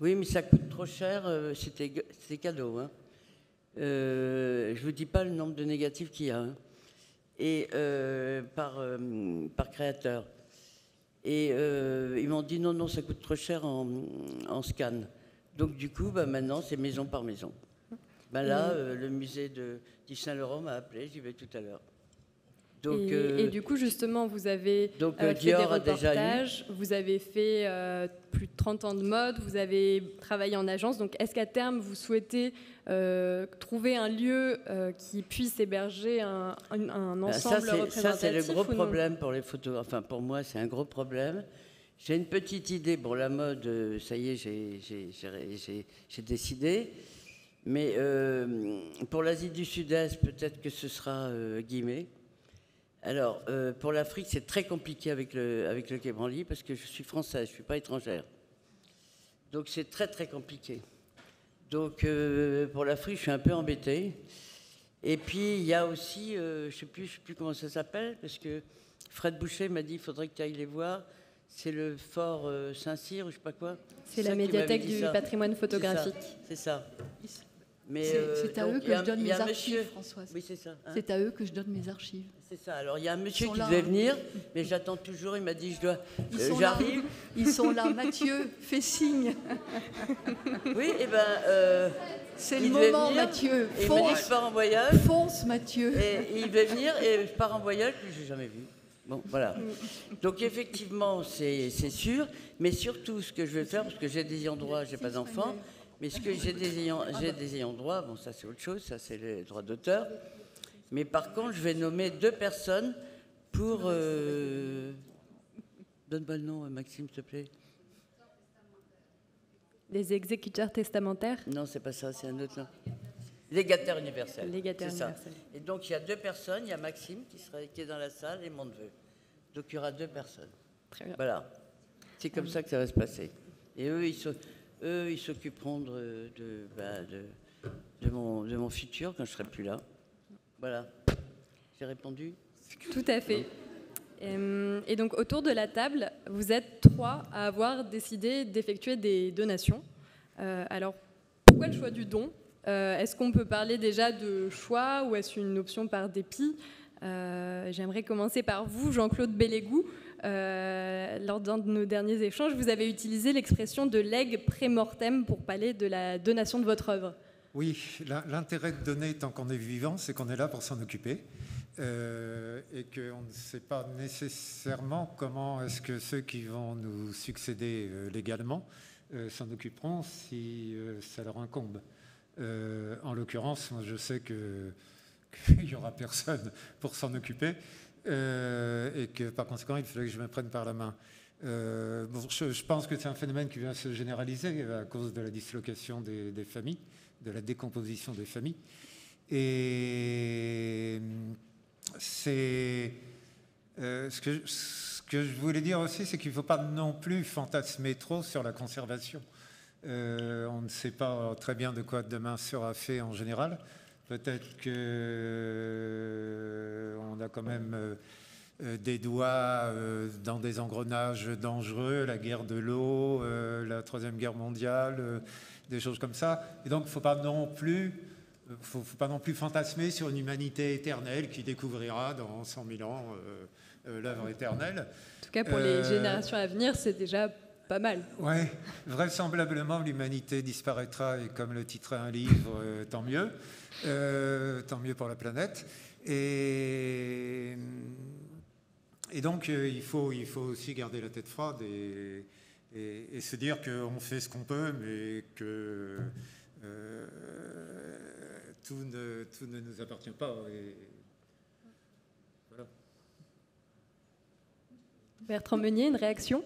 [SPEAKER 3] oui, mais ça coûte trop cher, c'était cadeau. Hein. Je ne vous dis pas le nombre de négatifs qu'il y a. Hein. Et par créateur. Et ils m'ont dit non, ça coûte trop cher en scan. Donc du coup, maintenant, c'est maison par maison. Là, le musée d'Yves Saint-Laurent m'a appelé, j'y vais tout à l'heure. Donc,
[SPEAKER 2] et du coup, justement, vous avez fait des reportages, vous avez fait plus de 30 ans de mode, vous avez travaillé en agence. Donc, est-ce qu'à terme, vous souhaitez trouver un lieu qui puisse héberger un ensemble représentatif?
[SPEAKER 3] Ça, c'est le gros problème pour les photographes. Enfin, pour moi, c'est un gros problème. J'ai une petite idée. Bon, la mode, ça y est, j'ai décidé. Mais pour l'Asie du Sud-Est, peut-être que ce sera Guimet. Alors, pour l'Afrique, c'est très compliqué avec le Quai Branly parce que je suis française, je ne suis pas étrangère. Donc, c'est très, très compliqué. Donc, pour l'Afrique, je suis un peu embêtée. Et puis, il y a aussi, je ne sais plus comment ça s'appelle, parce que Fred Boucher m'a dit qu'il faudrait que tu ailles les voir. C'est le fort Saint-Cyr ou je ne sais pas quoi.
[SPEAKER 2] C'est la médiathèque du patrimoine photographique.
[SPEAKER 3] C'est ça.
[SPEAKER 6] C'est à eux que je donne mes archives, Françoise.
[SPEAKER 3] Oui, c'est ça. Hein,
[SPEAKER 6] c'est à eux que je donne mes archives.
[SPEAKER 3] C'est ça. Alors, il y a un monsieur qui devait venir, mais j'attends toujours. Il m'a dit, j'arrive.
[SPEAKER 6] Ils sont là. Mathieu, fais signe.
[SPEAKER 3] Oui, et
[SPEAKER 6] c'est le moment, Mathieu.
[SPEAKER 3] Et il m'a dit, je pars en voyage.
[SPEAKER 6] Fonce, Mathieu.
[SPEAKER 3] Et il va venir, et je pars en voyage que je n'ai jamais vu. Bon, voilà. Donc, effectivement, c'est sûr. Mais surtout, ce que je vais faire, parce que j'ai des ayants droit, je n'ai pas d'enfants, mais ce que j'ai des ayants droit, bon, ça c'est autre chose, ça c'est les droits d'auteur. Mais par contre, je vais nommer 2 personnes pour... Donne-moi le nom, Maxime, s'il te plaît.
[SPEAKER 2] Les exécuteurs testamentaires?
[SPEAKER 3] Non, c'est pas ça, c'est un autre nom. Légataire universel.
[SPEAKER 2] Légataire universel.
[SPEAKER 3] Et donc, il y a 2 personnes. Il y a Maxime qui est dans la salle et mon neveu. Donc, il y aura 2 personnes.
[SPEAKER 2] Très bien.
[SPEAKER 3] Voilà. C'est comme ça que ça va se passer. Et eux, ils s'occuperont de mon futur quand je ne serai plus là. Voilà. J'ai répondu?
[SPEAKER 2] Tout à fait. Et donc, autour de la table, vous êtes 3 à avoir décidé d'effectuer des donations. Alors, pourquoi le choix du don? Est-ce qu'on peut parler déjà de choix ou est-ce une option par dépit? J'aimerais commencer par vous, Jean-Claude Bellégou. Lors d'un de nos derniers échanges, vous avez utilisé l'expression de legs pré-mortem pour parler de la donation de votre œuvre.
[SPEAKER 5] Oui, l'intérêt de donner tant qu'on est vivant, c'est qu'on est là pour s'en occuper et qu'on ne sait pas nécessairement comment est-ce que ceux qui vont nous succéder légalement s'en occuperont si ça leur incombe. En l'occurrence, moi, je sais qu'il n'y aura personne pour s'en occuper et que par conséquent, il fallait que je me prenne par la main. Je pense que c'est un phénomène qui vient se généraliser à cause de la dislocation des familles, de la décomposition des familles. Et c'est ce que je voulais dire aussi, c'est qu'il ne faut pas non plus fantasmer trop sur la conservation. On ne sait pas très bien de quoi demain sera fait en général. Peut-être qu'on a quand même des doigts dans des engrenages dangereux, la guerre de l'eau, la Troisième Guerre mondiale, des choses comme ça. Et donc, il ne faut pas non plus fantasmer sur une humanité éternelle qui découvrira dans 100 000 ans l'œuvre éternelle.
[SPEAKER 2] En tout cas, pour les générations à venir, c'est déjà pas mal.
[SPEAKER 5] Oui, vraisemblablement, l'humanité disparaîtra et comme le titrait un livre, tant mieux. Tant mieux pour la planète. Et Et donc, il faut aussi garder la tête froide et se dire qu'on fait ce qu'on peut, mais que tout ne nous appartient pas. Et voilà.
[SPEAKER 2] Bertrand Meunier, une réaction?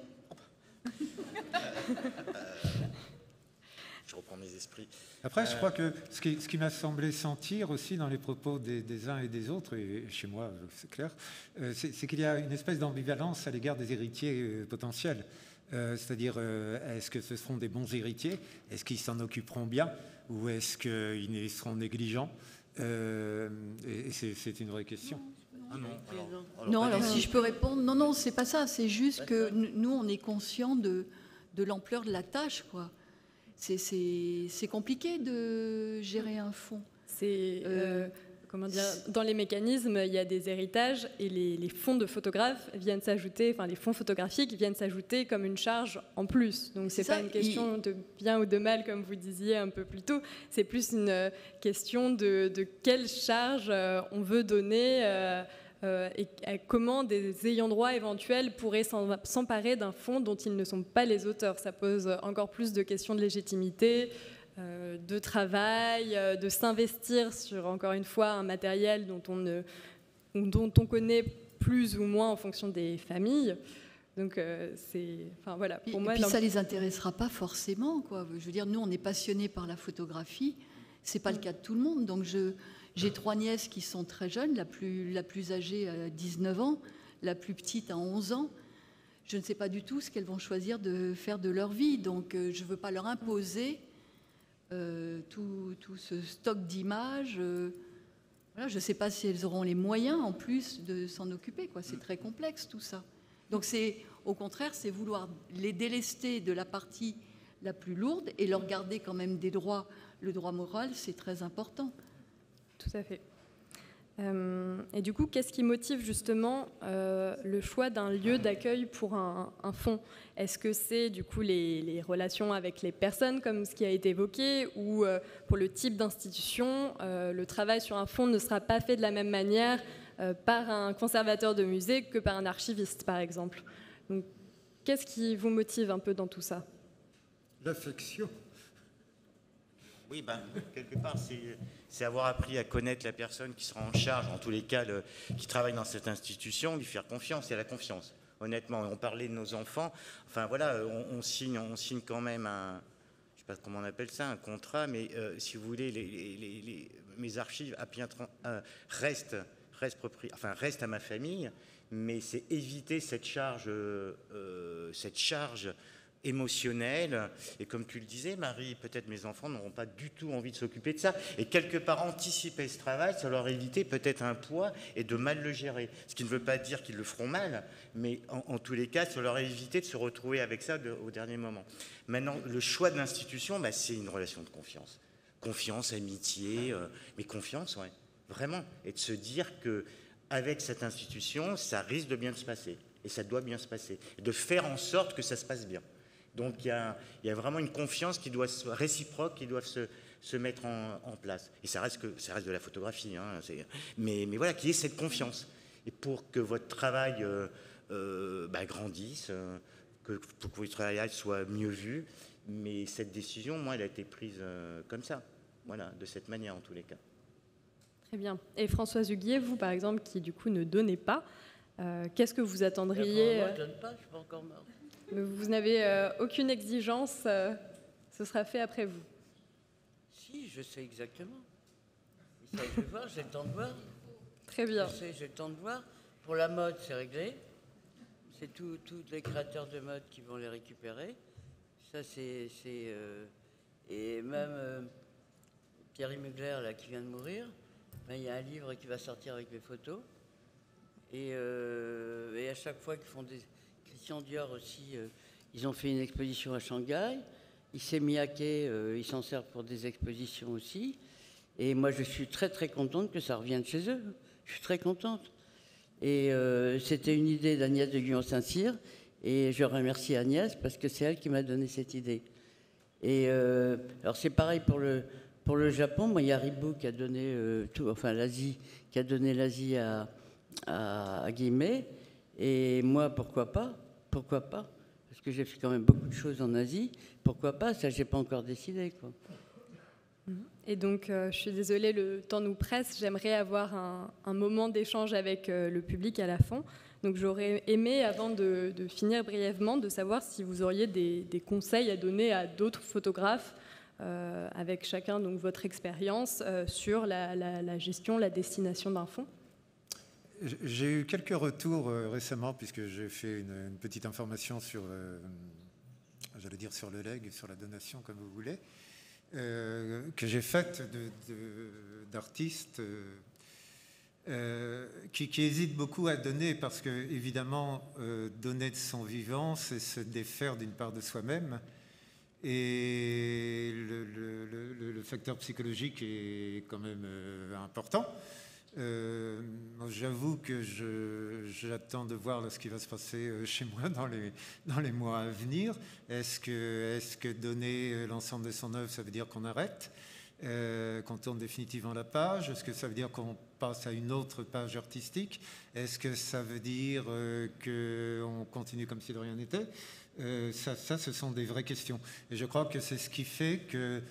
[SPEAKER 4] Je reprends mes esprits.
[SPEAKER 5] Après, je crois que ce qui m'a semblé sentir aussi dans les propos des uns et des autres, et chez moi, c'est clair, c'est qu'il y a une espèce d'ambivalence à l'égard des héritiers potentiels. C'est-à-dire, est-ce que ce seront des bons héritiers? Est-ce qu'ils s'en occuperont bien? Ou est-ce qu'ils seront négligents? Et c'est une vraie question.
[SPEAKER 4] Ah
[SPEAKER 6] Non, alors si je peux répondre, non, c'est pas ça. C'est juste que nous, on est conscients de l'ampleur de la tâche, quoi. C'est compliqué de gérer un fonds.
[SPEAKER 2] Comment dire, dans les mécanismes, il y a des héritages et les fonds de photographes viennent s'ajouter, enfin les fonds photographiques viennent s'ajouter comme une charge en plus. Donc c'est pas une question de bien ou de mal comme vous disiez un peu plus tôt. C'est plus une question de quelle charge on veut donner et comment des ayants droit éventuels pourraient s'emparer d'un fonds dont ils ne sont pas les auteurs. Ça pose encore plus de questions de légitimité, de travail, de s'investir sur, encore une fois, un matériel dont on connaît plus ou moins en fonction des familles. Donc, voilà. Pour moi,
[SPEAKER 6] et puis ça ne les intéressera pas forcément, quoi. Je veux dire, nous, on est passionnés par la photographie. Ce n'est pas le cas de tout le monde. Donc, j'ai 3 nièces qui sont très jeunes. La plus âgée a 19 ans, la plus petite a 11 ans. Je ne sais pas du tout ce qu'elles vont choisir de faire de leur vie. Donc, je ne veux pas leur imposer tout ce stock d'images. Voilà, je ne sais pas si elles auront les moyens en plus de s'en occuper, quoi. C'est très complexe tout ça. Donc au contraire, c'est vouloir les délester de la partie la plus lourde et leur garder quand même des droits. Le droit moral, c'est très important.
[SPEAKER 2] Tout à fait. Et du coup, qu'est-ce qui motive justement le choix d'un lieu d'accueil pour un fonds? Est-ce que c'est du coup les relations avec les personnes, comme ce qui a été évoqué, ou pour le type d'institution, le travail sur un fonds ne sera pas fait de la même manière par un conservateur de musée que par un archiviste, par exemple? Donc, qu'est-ce qui vous motive un peu dans tout ça?
[SPEAKER 5] L'affection.
[SPEAKER 4] Oui, quelque part, c'est avoir appris à connaître la personne qui sera en charge, en tous les cas, qui travaille dans cette institution, lui faire confiance. C'est la confiance, honnêtement. On parlait de nos enfants. Enfin, voilà, on signe quand même un... Je ne sais pas comment on appelle ça, un contrat, mais si vous voulez, mes archives restent à ma famille, mais c'est éviter cette charge émotionnelle. Et comme tu le disais, Marie, peut-être mes enfants n'auront pas du tout envie de s'occuper de ça. Et quelque part, anticiper ce travail, ça leur éviter peut-être un poids et de mal le gérer. Ce qui ne veut pas dire qu'ils le feront mal, mais en tous les cas, ça leur éviter de se retrouver avec ça au dernier moment. Maintenant, le choix de l'institution, c'est une relation de confiance. Confiance, amitié, mais confiance, ouais, vraiment. Et de se dire qu'avec cette institution, ça risque de bien se passer. Et ça doit bien se passer. Et de faire en sorte que ça se passe bien. Donc il y a vraiment une confiance qui doit réciproque, qui doit se mettre en place. Et ça reste de la photographie, hein, mais voilà, qu'il y ait cette confiance. Et pour que votre travail grandisse, pour que votre travail soit mieux vu. Mais cette décision, moi, elle a été prise comme ça, voilà, de cette manière en tous les cas.
[SPEAKER 2] Très bien. Et Françoise Huguier, vous par exemple, qui du coup ne donnez pas, qu'est-ce que vous attendriez?
[SPEAKER 3] Moi, je ne donne pas, je ne suis pas encore morte.
[SPEAKER 2] Vous n'avez aucune exigence, ce sera fait après vous.
[SPEAKER 3] Si, je sais exactement. Ça, je vais voir, j'ai le temps de voir.
[SPEAKER 2] Très bien.
[SPEAKER 3] J'ai le temps de voir. Pour la mode, c'est réglé. C'est tous les créateurs de mode qui vont les récupérer. Ça, et même Pierre Mugler, là, qui vient de mourir, il y a un livre qui va sortir avec les photos. Et à chaque fois qu'ils font des... Christian Dior aussi, ils ont fait une exposition à Shanghai. Issey Miyake, ils s'en servent pour des expositions aussi. Et moi, je suis très, très contente que ça revienne chez eux. Je suis très contente. Et c'était une idée d'Agnès de Guyon-Saint-Cyr. Et je remercie Agnès parce que c'est elle qui m'a donné cette idée. Et alors, c'est pareil pour le Japon. Moi, il y a Haribo qui a donné l'Asie, qui a donné l'Asie à Guillemets. Et moi, pourquoi pas? Pourquoi pas? Parce que j'ai fait quand même beaucoup de choses en Asie. Pourquoi pas? Ça, j'ai pas encore décidé, quoi.
[SPEAKER 2] Et donc, je suis désolée, le temps nous presse. J'aimerais avoir un moment d'échange avec le public à la fin. Donc, j'aurais aimé, avant de finir brièvement, de savoir si vous auriez des conseils à donner à d'autres photographes, avec chacun donc votre expérience sur la gestion, la destination d'un fonds.
[SPEAKER 5] J'ai eu quelques retours récemment, puisque j'ai fait une petite information sur, j'allais dire sur le leg, sur la donation, comme vous voulez, que j'ai faite d'artistes qui hésitent beaucoup à donner, parce que, évidemment, donner de son vivant, c'est se défaire d'une part de soi-même. Et le facteur psychologique est quand même important. J'avoue que j'attends de voir ce qui va se passer chez moi dans les mois à venir. Est-ce que donner l'ensemble de son œuvre, ça veut dire qu'on arrête, qu'on tourne définitivement la page? Est-ce que ça veut dire qu'on passe à une autre page artistique? Est-ce que ça veut dire qu'on continue comme si de rien n'était? Ça, ce sont des vraies questions. Et je crois que c'est ce qui fait que,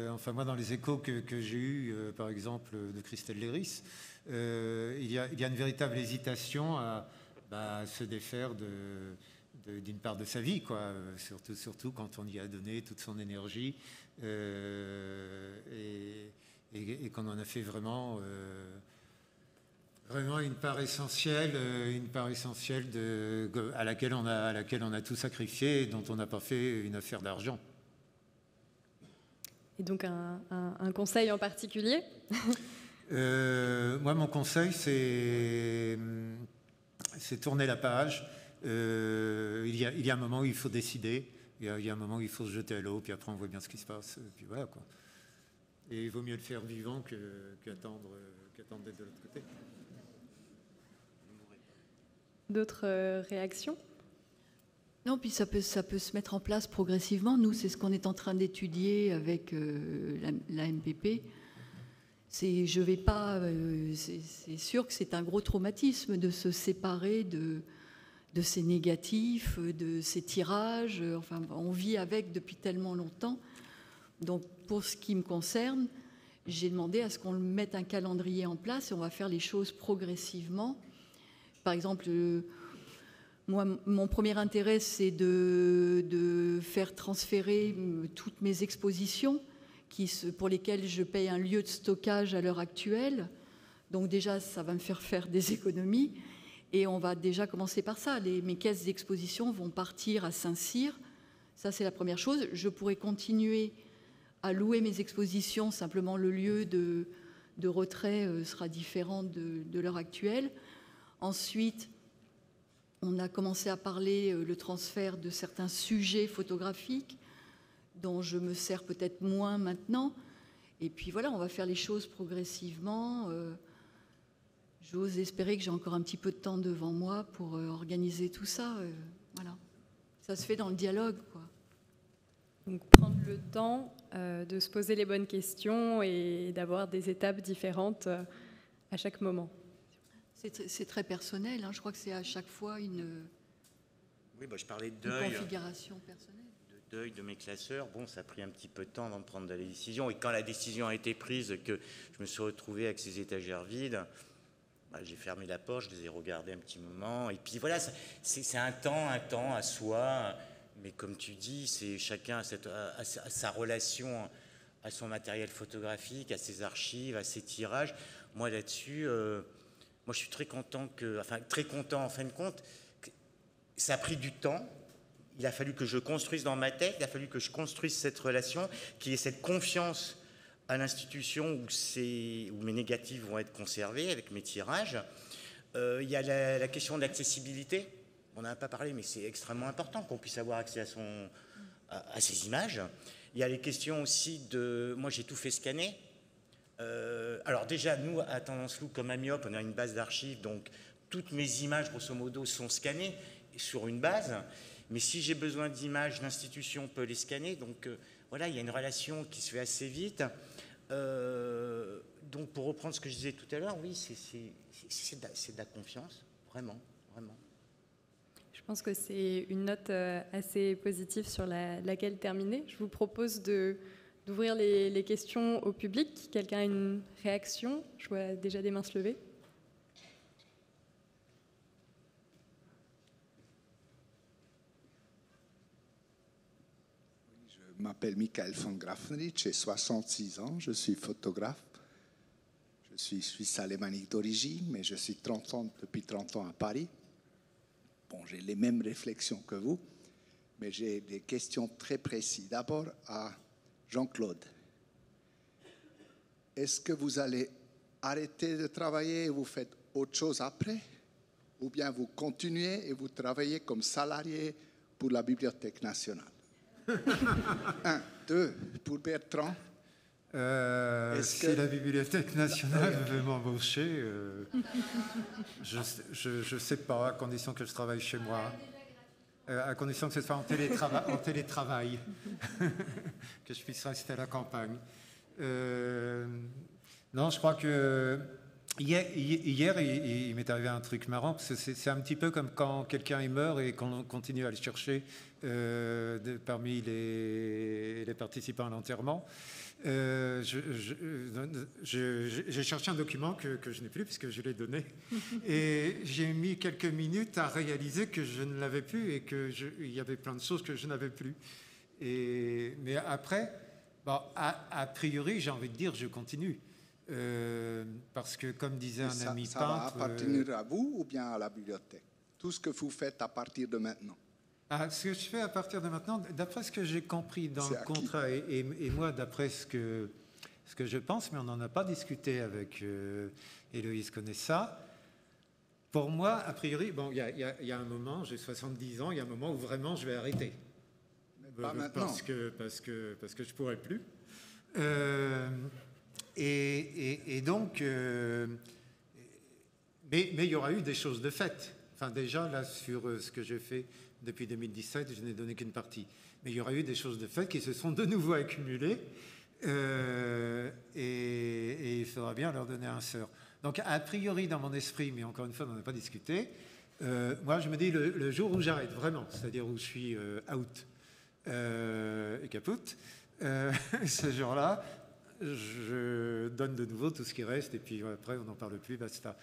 [SPEAKER 5] enfin moi, dans les échos que j'ai eus, par exemple, de Christelle Léris, il y a une véritable hésitation à se défaire d'une part de sa vie, quoi. Surtout quand on y a donné toute son énergie et qu'on en a fait vraiment une part essentielle à laquelle on a tout sacrifié et dont on n'a pas fait une affaire d'argent.
[SPEAKER 2] Et donc un conseil en particulier?
[SPEAKER 5] Moi, mon conseil, c'est tourner la page. Il y a un moment où il faut décider, il y a un moment où il faut se jeter à l'eau, puis après on voit bien ce qui se passe, puis voilà, quoi. Et il vaut mieux le faire vivant qu'attendre d'être de l'autre côté.
[SPEAKER 2] D'autres réactions?
[SPEAKER 6] Non, puis ça peut se mettre en place progressivement. Nous, c'est ce qu'on est en train d'étudier avec la MPP. C'est sûr que c'est un gros traumatisme de se séparer de ces négatifs, de ces tirages. Enfin, on vit avec depuis tellement longtemps. Donc, pour ce qui me concerne, j'ai demandé à ce qu'on mette un calendrier en place et on va faire les choses progressivement. Par exemple, moi, mon premier intérêt, c'est de faire transférer toutes mes expositions pour lesquelles je paye un lieu de stockage à l'heure actuelle. Donc déjà, ça va me faire des économies. Et on va déjà commencer par ça. Mes caisses d'exposition vont partir à Saint-Cyr. Ça, c'est la première chose. Je pourrais continuer à louer mes expositions. Simplement, le lieu de retrait sera différent de l'heure actuelle. Ensuite, on a commencé à parler le transfert de certains sujets photographiques dont je me sers peut-être moins maintenant. Et puis voilà, on va faire les choses progressivement. J'ose espérer que j'ai encore un petit peu de temps devant moi pour organiser tout ça. Voilà. Ça se fait dans le dialogue, quoi.
[SPEAKER 2] Donc prendre le temps de se poser les bonnes questions et d'avoir des étapes différentes à chaque moment.
[SPEAKER 6] C'est très personnel, hein. Je crois que c'est à chaque fois une
[SPEAKER 4] je parlais de deuil,
[SPEAKER 6] configuration personnelle.
[SPEAKER 4] De deuil de mes classeurs. Bon, ça a pris un petit peu de temps avant de prendre la décision. Et quand la décision a été prise, que je me suis retrouvé avec ces étagères vides, j'ai fermé la porte, je les ai regardés un petit moment. Et puis voilà, c'est un temps à soi. Mais comme tu dis, c'est chacun à sa relation à son matériel photographique, à ses archives, à ses tirages. Moi, là-dessus... Moi, je suis très content en fin de compte. Ça a pris du temps. Il a fallu que je construise dans ma tête, il a fallu que je construise cette relation, qu'il y ait cette confiance à l'institution où mes négatifs vont être conservés avec mes tirages. Il y a la question de l'accessibilité. On n'en a pas parlé, mais c'est extrêmement important qu'on puisse avoir accès à ces images. Il y a les questions aussi de... Moi, j'ai tout fait scanner. Alors déjà, nous, à Tendance Loup, comme Amiop, on a une base d'archives, donc toutes mes images, grosso modo, sont scannées sur une base. Mais si j'ai besoin d'images, l'institution peut les scanner. Donc voilà, il y a une relation qui se fait assez vite. Donc pour reprendre ce que je disais tout à l'heure, oui, c'est de la confiance, vraiment, vraiment.
[SPEAKER 2] pense que c'est une note assez positive sur laquelle terminer. Je vous propose d'ouvrir les questions au public. Quelqu'un a une réaction? Je vois déjà des mains se lever.
[SPEAKER 7] Je m'appelle Michael von Grafenrich, j'ai 66 ans, je suis photographe. Je suis suisse-alémanique d'origine, mais je suis depuis 30 ans à Paris. Bon, j'ai les mêmes réflexions que vous, mais j'ai des questions très précises. D'abord à Jean-Claude. Est-ce que vous allez arrêter de travailler et vous faites autre chose après? Ou bien vous continuez et vous travaillez comme salarié pour la Bibliothèque nationale? 1, 2, pour Bertrand.
[SPEAKER 5] Si la Bibliothèque nationale veut m'embaucher, je ne sais pas, à condition que je travaille chez moi, à condition que ce soit en télétravail, que je puisse rester à la campagne. Non, je crois que hier il m'est arrivé un truc marrant, parce que c'est un petit peu comme quand quelqu'un meurt et qu'on continue à le chercher parmi les participants à l'enterrement. J'ai cherché un document que je n'ai plus puisque je l'ai donné et j'ai mis quelques minutes à réaliser que je ne l'avais plus et qu'il y avait plein de choses que je n'avais plus. Mais après, bon, a priori, j'ai envie de dire, je continue. Parce que, comme disait un ami peintre... Ça
[SPEAKER 7] va appartenir à vous ou bien à la bibliothèque? Tout ce que vous faites à partir de maintenant?
[SPEAKER 5] Ce que je fais à partir de maintenant, d'après ce que j'ai compris dans le contrat, et moi, d'après ce que je pense, mais on n'en a pas discuté avec Héloïse connaît ça. Pour moi, a priori, bon, il y a un moment, j'ai 70 ans, il y a un moment où vraiment je vais arrêter.
[SPEAKER 7] Mais pas maintenant.
[SPEAKER 5] Parce que je ne pourrai plus. Et donc, mais il y aura eu des choses de fait. Enfin, déjà, là, sur ce que j'ai fait depuis 2017, je n'ai donné qu'une partie. Mais il y aura eu des choses de fait qui se sont de nouveau accumulées et il faudra bien leur donner un sort. Donc, a priori, dans mon esprit, mais encore une fois, on n'en a pas discuté, moi, je me dis le jour où j'arrête, vraiment, c'est-à-dire où je suis out et caput, ce jour-là, je donne de nouveau tout ce qui reste et puis après, on n'en parle plus, basta.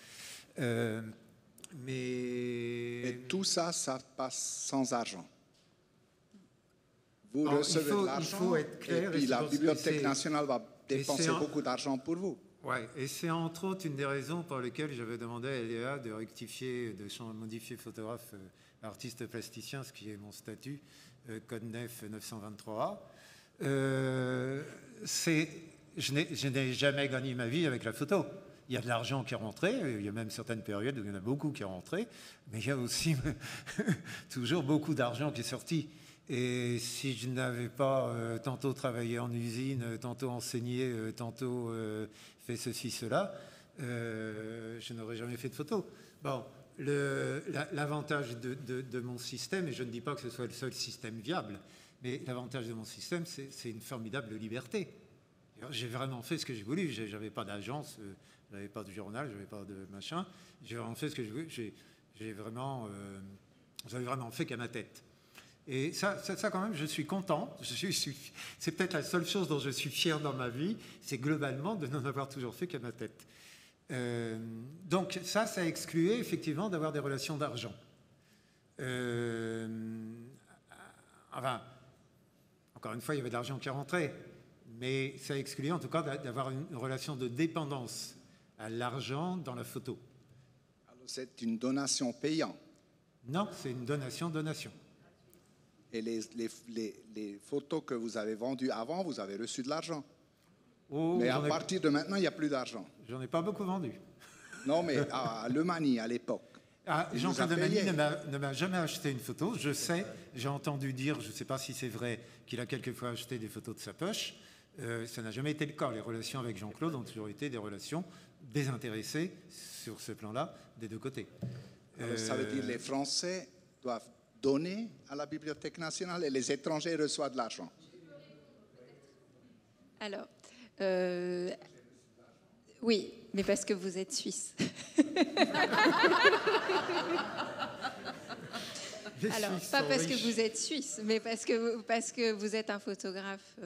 [SPEAKER 7] Et tout ça, ça passe sans argent. Vous recevez de l'argent,
[SPEAKER 5] il faut être clair,
[SPEAKER 7] et puis la Bibliothèque nationale va dépenser beaucoup d'argent pour vous.
[SPEAKER 5] Oui, et c'est entre autres une des raisons pour lesquelles j'avais demandé à Léa de rectifier, de modifier photographe artiste plasticien, ce qui est mon statut, code 9 923A. Je n'ai jamais gagné ma vie avec la photo. Il y a de l'argent qui est rentré, il y a même certaines périodes où il y en a beaucoup qui est rentré, mais il y a aussi toujours beaucoup d'argent qui est sorti. Et si je n'avais pas tantôt travaillé en usine, tantôt enseigné, tantôt fait ceci, cela, je n'aurais jamais fait de photo. Bon, l'avantage de mon système, et je ne dis pas que ce soit le seul système viable, mais l'avantage de mon système, c'est une formidable liberté. J'ai vraiment fait ce que j'ai voulu. Je n'avais pas d'agence, je n'avais pas de journal, je n'avais pas de machin. J'ai vraiment fait ce que j'ai voulu. J'avais vraiment fait qu'à ma tête. Et ça, quand même, je suis content. C'est peut-être la seule chose dont je suis fier dans ma vie, c'est globalement de n'en avoir toujours fait qu'à ma tête. Donc ça excluait effectivement d'avoir des relations d'argent. Enfin, encore une fois, il y avait de l'argent qui rentrait. Mais ça excluait en tout cas d'avoir une relation de dépendance à l'argent dans la photo.
[SPEAKER 7] Alors c'est une donation payante?
[SPEAKER 5] Non, c'est une donation-donation.
[SPEAKER 7] Et les photos que vous avez vendues avant, vous avez reçu de l'argent? Mais à partir de maintenant, il n'y a plus d'argent?
[SPEAKER 5] J'en ai pas beaucoup vendu.
[SPEAKER 7] Non, mais à Lemanie, à l'époque.
[SPEAKER 5] Jean-Claude Lemanie ne m'a jamais acheté une photo. Je sais, j'ai entendu dire, je ne sais pas si c'est vrai, qu'il a quelquefois acheté des photos de sa poche. Ça n'a jamais été le cas. Les relations avec Jean-Claude ont toujours été des relations désintéressées sur ce plan-là, des deux côtés.
[SPEAKER 7] Alors, ça veut dire que les Français doivent donner à la Bibliothèque nationale et les étrangers reçoivent de l'argent?
[SPEAKER 8] Alors, oui, mais parce que vous êtes suisse. pas parce que vous êtes suisse, mais parce que vous êtes un photographe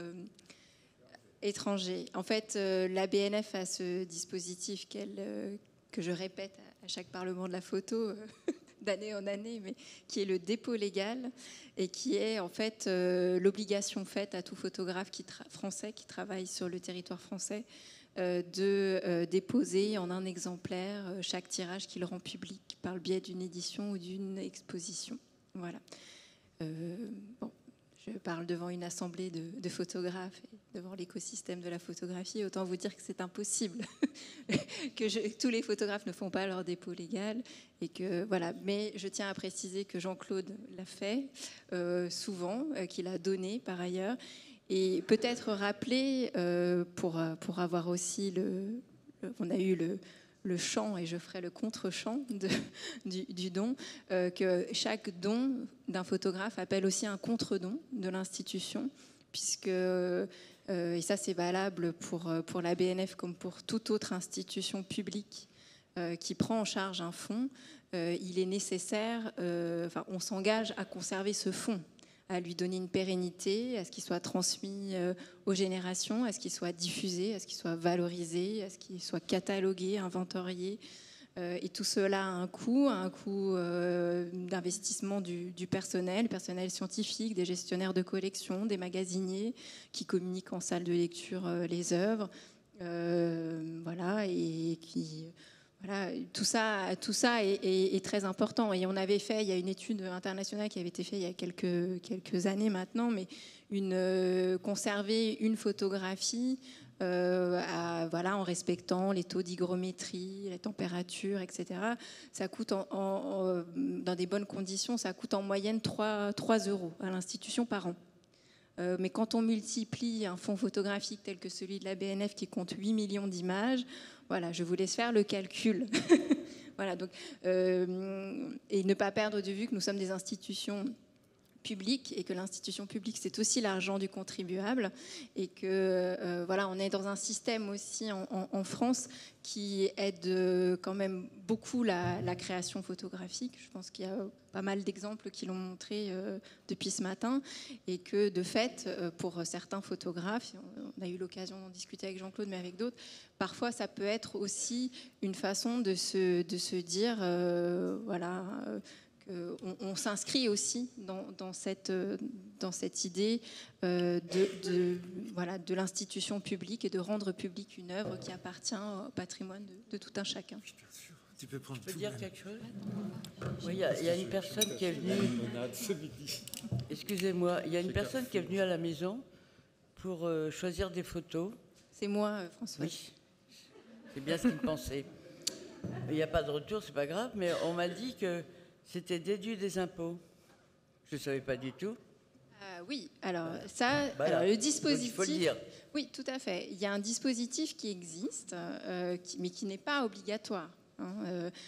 [SPEAKER 8] étranger. En fait, la BNF a ce dispositif que je répète à chaque Parlement de la photo d'année en année, mais qui est le dépôt légal et qui est en fait l'obligation faite à tout photographe français qui travaille sur le territoire français de déposer en un exemplaire chaque tirage qu'il rend public par le biais d'une édition ou d'une exposition. Voilà. Bon, je parle devant une assemblée de photographes et devant l'écosystème de la photographie. Autant vous dire que c'est impossible, que tous les photographes ne font pas leur dépôt légal. Et que, voilà. Mais je tiens à préciser que Jean-Claude l'a fait souvent, qu'il a donné par ailleurs. Et peut-être rappeler, pour avoir aussi on a eu le chant, et je ferai le contre-chant du don, que chaque don d'un photographe appelle aussi un contre-don de l'institution, puisque, et ça c'est valable pour la BNF comme pour toute autre institution publique qui prend en charge un fonds, il est nécessaire, on s'engage à conserver ce fonds, à lui donner une pérennité, à ce qu'il soit transmis aux générations, à ce qu'il soit diffusé, à ce qu'il soit valorisé, à ce qu'il soit catalogué, inventorié. Et tout cela a un coût d'investissement du personnel scientifique, des gestionnaires de collection, des magasiniers qui communiquent en salle de lecture les œuvres, voilà, et qui... Voilà, tout ça est très important. Et on avait fait, il y a une étude internationale qui avait été faite il y a quelques années maintenant, mais conserver une photographie en respectant les taux d'hygrométrie, les températures, etc. Ça coûte dans des bonnes conditions, ça coûte en moyenne 3 € à l'institution par an. Mais quand on multiplie un fonds photographique tel que celui de la BNF qui compte 8 millions d'images, voilà, je vous laisse faire le calcul. Voilà, donc, et ne pas perdre de vue que nous sommes des institutions publiques et que l'institution publique, c'est aussi l'argent du contribuable et que on est dans un système aussi en France qui aide quand même beaucoup la création photographique. Je pense qu'il y a pas mal d'exemples qui l'ont montré depuis ce matin et que de fait, pour certains photographes, on a eu l'occasion d'en discuter avec Jean-Claude, mais avec d'autres, parfois ça peut être aussi une façon de se dire, on s'inscrit aussi dans cette idée de l'institution publique et de rendre publique une œuvre qui appartient au patrimoine de tout un chacun.
[SPEAKER 5] Tu peux prendre.
[SPEAKER 3] Je peux dire quelque chose ? Oui, il y a une personne qui est venue. Excusez-moi, il y a une personne qui est venue à la maison pour choisir des photos.
[SPEAKER 8] C'est moi, François.
[SPEAKER 3] Oui, c'est bien ce qu'il pensait. Il n'y a pas de retour, c'est pas grave, mais on m'a dit que c'était déduit des impôts. Je ne savais pas du tout.
[SPEAKER 8] Oui, alors ça,
[SPEAKER 3] Voilà.
[SPEAKER 8] alors le dispositif...
[SPEAKER 3] Il faut le dire.
[SPEAKER 8] Oui, tout à fait. Il y a un dispositif qui existe, mais qui n'est pas obligatoire.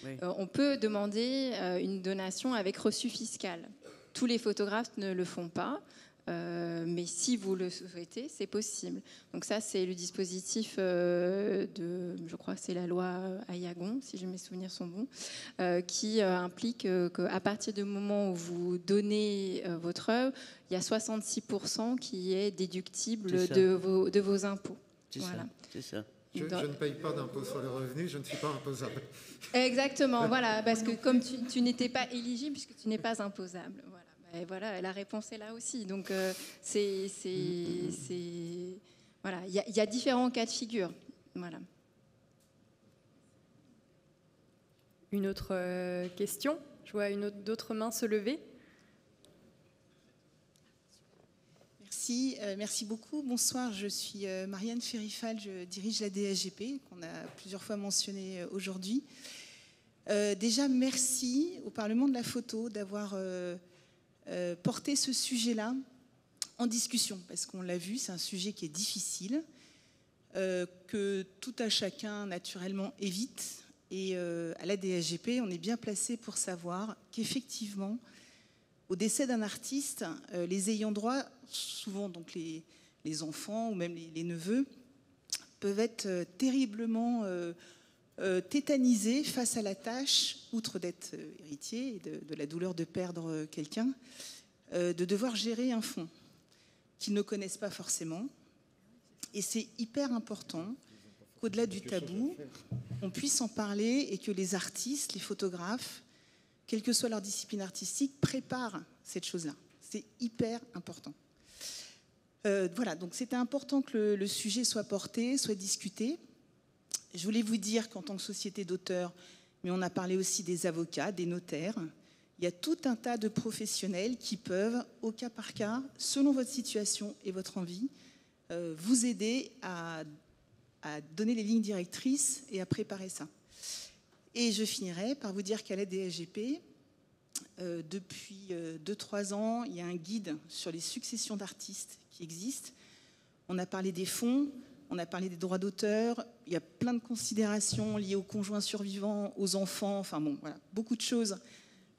[SPEAKER 8] Oui. On peut demander une donation avec reçu fiscal. Tous les photographes ne le font pas. Mais si vous le souhaitez, c'est possible. Donc ça, c'est le dispositif je crois que c'est la loi Ayagon, si mes souvenirs sont bons, qui implique qu'à partir du moment où vous donnez votre œuvre, il y a 66% qui est déductible de vos impôts.
[SPEAKER 3] Voilà. C'est ça.
[SPEAKER 5] Je ne paye pas d'impôt sur le revenu, je ne suis pas imposable.
[SPEAKER 8] Exactement, voilà, parce que comme tu n'étais pas éligible, puisque tu n'es pas imposable, voilà. Et voilà, la réponse est là aussi. Donc, voilà, il y a différents cas de figure. Voilà.
[SPEAKER 2] Une autre question ? Je vois d'autres mains se lever.
[SPEAKER 9] Merci beaucoup. Bonsoir, je suis Marianne Ferifal, je dirige la DSGP, qu'on a plusieurs fois mentionné aujourd'hui. Déjà, merci au Parlement de la photo d'avoir porté ce sujet-là en discussion, parce qu'on l'a vu, c'est un sujet qui est difficile, que tout à chacun naturellement évite. Et à la DSGP, on est bien placé pour savoir qu'effectivement, au décès d'un artiste, les ayants droit, souvent donc les enfants ou même les neveux, peuvent être terriblement tétanisé face à la tâche, outre d'être héritier et de la douleur de perdre quelqu'un, de devoir gérer un fonds qu'ils ne connaissent pas forcément. Et c'est hyper important qu'au-delà du tabou, on puisse en parler et que les artistes, les photographes, quelle que soit leur discipline artistique, préparent cette chose-là. C'est hyper important. Voilà, donc c'était important que le sujet soit porté, soit discuté. Je voulais vous dire qu'en tant que société d'auteurs, mais on a parlé aussi des avocats, des notaires, il y a tout un tas de professionnels qui peuvent, au cas par cas, selon votre situation et votre envie, vous aider à donner les lignes directrices et à préparer ça. Et je finirai par vous dire qu'à la DSGP, depuis 2-3 ans, il y a un guide sur les successions d'artistes qui existe. On a parlé des fonds, on a parlé des droits d'auteur, il y a plein de considérations liées aux conjoints survivants, aux enfants, enfin bon, voilà, beaucoup de choses.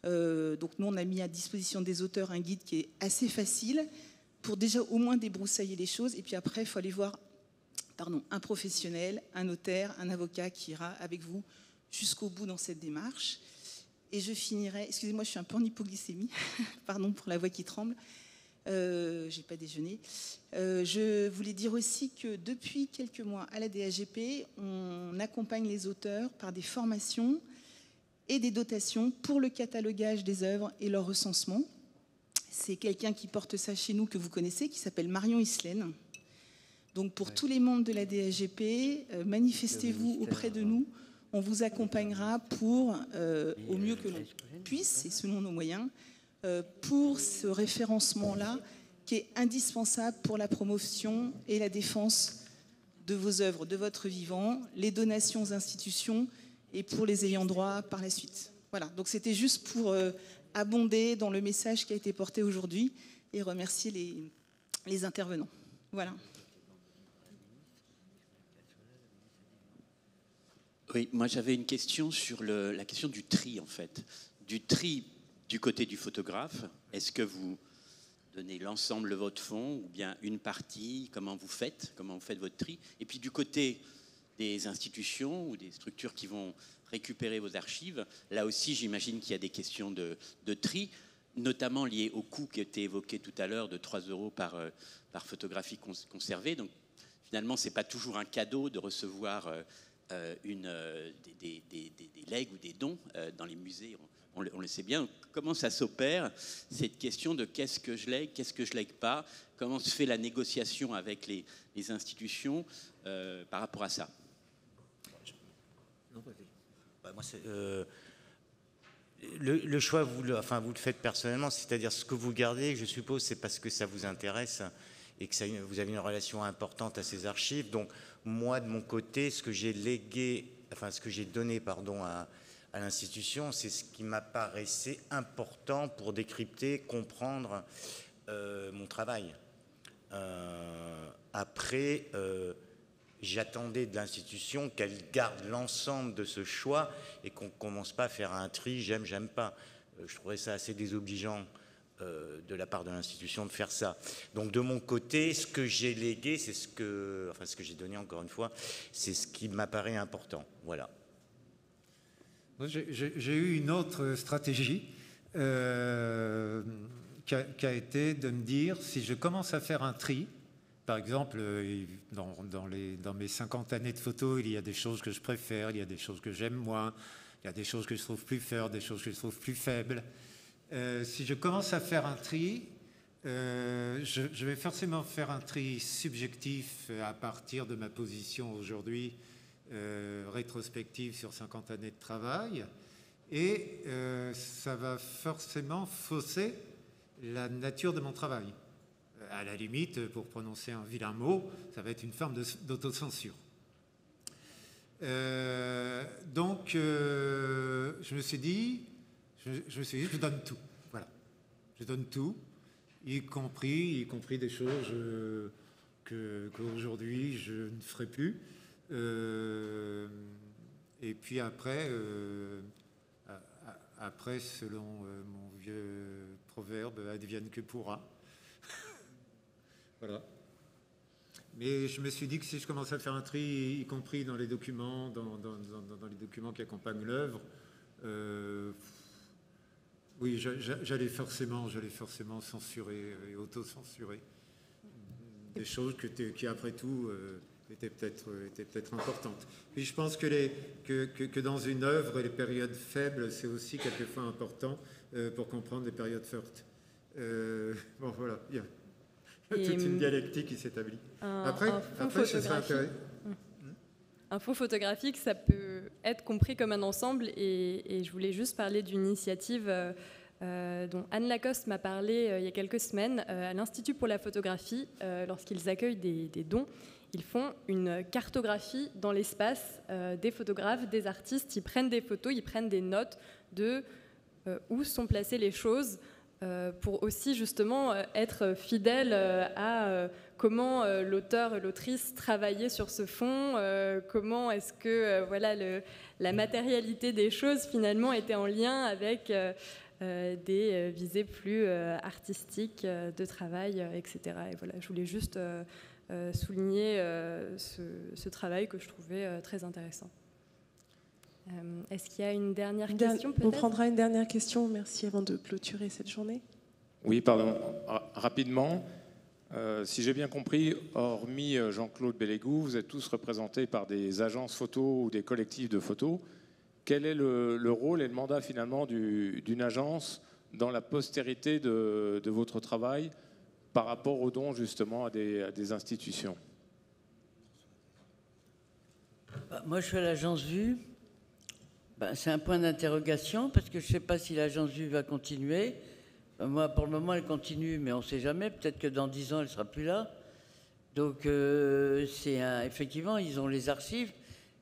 [SPEAKER 9] Donc nous, on a mis à disposition des auteurs un guide qui est assez facile pour déjà au moins débroussailler les choses. Et puis après, il faut aller voir un professionnel, un notaire, un avocat qui ira avec vous jusqu'au bout dans cette démarche. Et je finirai, excusez-moi, je suis un peu en hypoglycémie, pardon pour la voix qui tremble, j'ai pas déjeuné. Je voulais dire aussi que depuis quelques mois à la DSGP, on accompagne les auteurs par des formations et des dotations pour le catalogage des œuvres et leur recensement. C'est quelqu'un qui porte ça chez nous que vous connaissez, qui s'appelle Marion Islaine. Donc pour tous les membres de la DSGP, manifestez-vous auprès de nous. On vous accompagnera pour, au mieux que l'on puisse, et selon nos moyens, pour ce référencement-là qui est indispensable pour la promotion et la défense de vos œuvres, de votre vivant, les donations aux institutions et pour les ayants droit par la suite. Voilà, donc c'était juste pour abonder dans le message qui a été porté aujourd'hui et remercier les intervenants. Voilà.
[SPEAKER 10] Oui, moi j'avais une question sur la question du tri en fait. Du tri du côté du photographe. Est-ce que vous donnez l'ensemble de votre fonds ou bien une partie? Comment vous faites votre tri? Et puis du côté des institutions ou des structures qui vont récupérer vos archives, là aussi j'imagine qu'il y a des questions de tri, notamment liées au coût qui a été évoqué tout à l'heure de 3 € par photographie conservée. Donc finalement, ce n'est pas toujours un cadeau de recevoir des legs ou des dons dans les musées, on le sait bien. Comment ça s'opère, cette question de qu'est-ce que je lègue, qu'est-ce que je lègue pas, comment se fait la négociation avec les institutions par rapport à ça?
[SPEAKER 4] Moi, le choix, vous le faites personnellement, c'est-à-dire ce que vous gardez, je suppose, c'est parce que ça vous intéresse et que vous avez une relation importante à ces archives. Donc, moi, de mon côté, ce que j'ai donné à l'institution, c'est ce qui m'apparaissait important pour décrypter, comprendre mon travail. Après, j'attendais de l'institution qu'elle garde l'ensemble de ce choix et qu'on ne commence pas à faire un tri, j'aime pas. Je trouvais ça assez désobligeant de la part de l'institution de faire ça. Donc de mon côté, ce que j'ai légué, c'est ce que j'ai donné encore une fois, c'est ce qui m'apparaît important. Voilà.
[SPEAKER 5] J'ai eu une autre stratégie qui a été de me dire, si je commence à faire un tri, par exemple, dans mes 50 années de photo, il y a des choses que je préfère, il y a des choses que j'aime moins, il y a des choses que je trouve plus fortes, des choses que je trouve plus faibles. Si je commence à faire un tri, je vais forcément faire un tri subjectif à partir de ma position aujourd'hui, rétrospective sur 50 années de travail, et ça va forcément fausser la nature de mon travail. À la limite, pour prononcer un vilain mot, ça va être une forme d'autocensure. Donc, je me suis dit, je donne tout. Voilà. Je donne tout, y compris des choses qu'aujourd'hui je ne ferai plus. Et puis après, selon mon vieux proverbe, advienne que pourra. Voilà. Mais je me suis dit que si je commençais à faire un tri, y compris dans les documents, dans les documents qui accompagnent l'œuvre, oui, j'allais forcément censurer et auto-censurer des choses qui après tout, étaient peut-être importantes. Puis je pense que dans une œuvre, les périodes faibles, c'est aussi quelquefois important pour comprendre les périodes fortes. Bon, voilà, il y a toute une dialectique qui s'établit. Après, ce sera intéressant.
[SPEAKER 2] Un fond photographique, ça peut être compris comme un ensemble, et je voulais juste parler d'une initiative dont Anne Lacoste m'a parlé il y a quelques semaines à l'Institut pour la photographie. Lorsqu'ils accueillent des dons, ils font une cartographie dans l'espace des photographes, des artistes. Ils prennent des photos, ils prennent des notes de où sont placées les choses, pour aussi justement être fidèle à comment l'auteur et l'autrice travaillaient sur ce fond, comment est-ce que la matérialité des choses finalement était en lien avec des visées plus artistiques de travail, etc. Et voilà, je voulais juste souligner ce travail que je trouvais très intéressant. Est-ce qu'il y a une dernière question peut-être ?
[SPEAKER 1] On prendra une dernière question, merci, avant de clôturer cette journée.
[SPEAKER 11] Oui, pardon. Rapidement, si j'ai bien compris, hormis Jean-Claude Bellégou, vous êtes tous représentés par des agences photo ou des collectifs de photos. Quel est le rôle et le mandat finalement d'une agence dans la postérité de votre travail par rapport aux dons justement à des institutions ?
[SPEAKER 3] Moi, je suis à l'agence Vue. C'est un point d'interrogation parce que je ne sais pas si l'agence Vue va continuer. Moi, pour le moment, elle continue, mais on ne sait jamais. Peut-être que dans 10 ans, elle ne sera plus là. Donc, effectivement, ils ont les archives.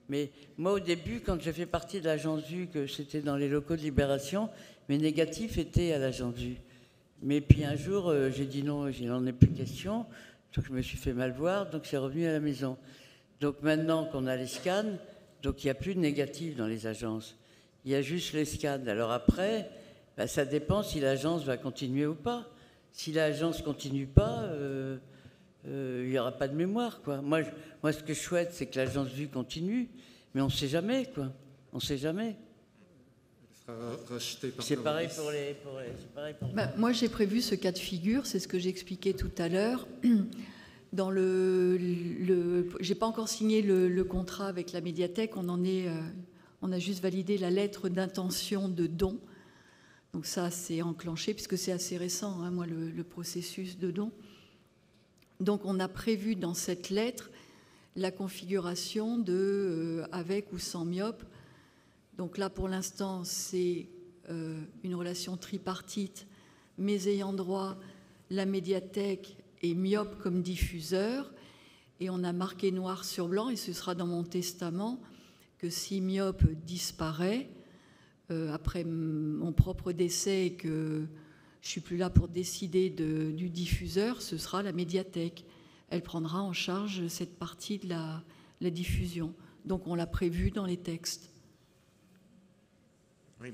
[SPEAKER 3] Mais moi, au début, quand j'ai fait partie de l'agence Vue, que c'était dans les locaux de Libération, mes négatifs étaient à l'agence Vue. Mais puis un jour, j'ai dit non, il n'en est plus question. Donc, je me suis fait mal voir, donc c'est revenu à la maison. Donc, maintenant qu'on a les scans, donc il n'y a plus de négatifs dans les agences. Il y a juste les scans. Alors après, ça dépend si l'agence va continuer ou pas. Si l'agence ne continue pas, il n'y aura pas de mémoire, quoi. Moi, ce que je souhaite, c'est que l'agence Vue continue, mais on ne sait jamais, quoi. On ne sait jamais. C'est pareil pour les...
[SPEAKER 6] Moi, j'ai prévu ce cas de figure, c'est ce que j'expliquais tout à l'heure. Dans j'ai pas encore signé le contrat avec la médiathèque, on a juste validé la lettre d'intention de don. Donc ça, c'est enclenché, puisque c'est assez récent, hein, moi, le processus de don. Donc on a prévu dans cette lettre la configuration de avec ou sans myope. Donc là, pour l'instant, c'est une relation tripartite, mes ayants droit, la médiathèque et myope comme diffuseur. Et on a marqué noir sur blanc, et ce sera dans mon testament, que si myope disparaît, après mon propre décès et que je ne suis plus là pour décider du diffuseur, ce sera la médiathèque. Elle prendra en charge cette partie de la diffusion. Donc on l'a prévu dans les textes.
[SPEAKER 4] Oui,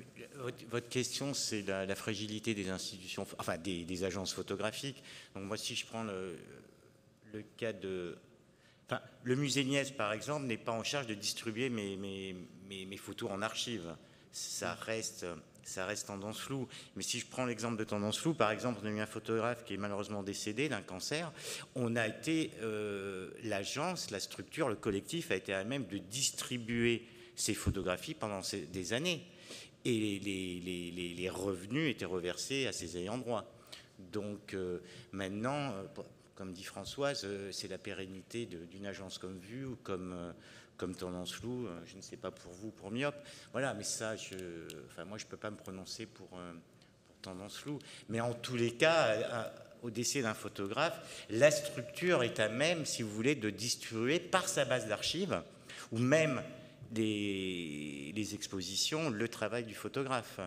[SPEAKER 4] votre question, c'est la fragilité des institutions, enfin des agences photographiques. Donc moi, si je prends le cas de... Enfin, le musée Nièce, par exemple, n'est pas en charge de distribuer mes photos en archives. Ça reste Tendance Floue. Mais si je prends l'exemple de Tendance Floue, par exemple, on a eu un photographe qui est malheureusement décédé d'un cancer. On a été, l'agence, la structure, le collectif a été à même de distribuer ces photographies pendant des années. Et les revenus étaient reversés à ses ayants droit. Donc maintenant, comme dit Françoise, c'est la pérennité d'une agence comme Vue ou comme Tendance Floue, je ne sais pas pour vous, pour Myope. Voilà, mais ça, moi, je ne peux pas me prononcer pour Tendance Floue. Mais en tous les cas, au décès d'un photographe, la structure est à même, si vous voulez, de distribuer par sa base d'archives, ou même les expositions, le travail du photographe,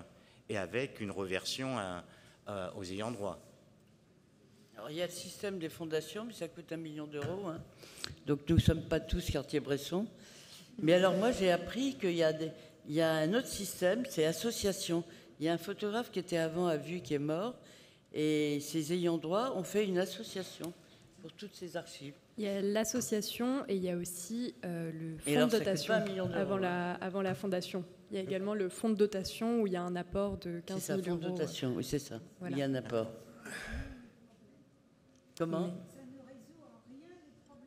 [SPEAKER 4] et avec une reversion aux ayants droit.
[SPEAKER 3] Alors, il y a le système des fondations, mais ça coûte 1 million d'euros. Hein. Donc, nous ne sommes pas tous Cartier-Bresson. Mais alors, moi, j'ai appris qu'il y a un autre système, c'est association. Il y a un photographe qui était avant à Vue qui est mort, et ses ayants droit ont fait une association. pour toutes ces archives.
[SPEAKER 2] Il y a l'association et il y a aussi le fonds
[SPEAKER 3] Et alors,
[SPEAKER 2] de
[SPEAKER 3] ça coûte
[SPEAKER 2] dotation
[SPEAKER 3] pas 1 million d'euros,
[SPEAKER 2] avant la fondation. Il y a également le fonds de dotation où il y a un apport de 15 000 euros.
[SPEAKER 3] C'est ça, fonds de dotation, oui, c'est ça.
[SPEAKER 2] Voilà.
[SPEAKER 3] Il y a un apport. Comment?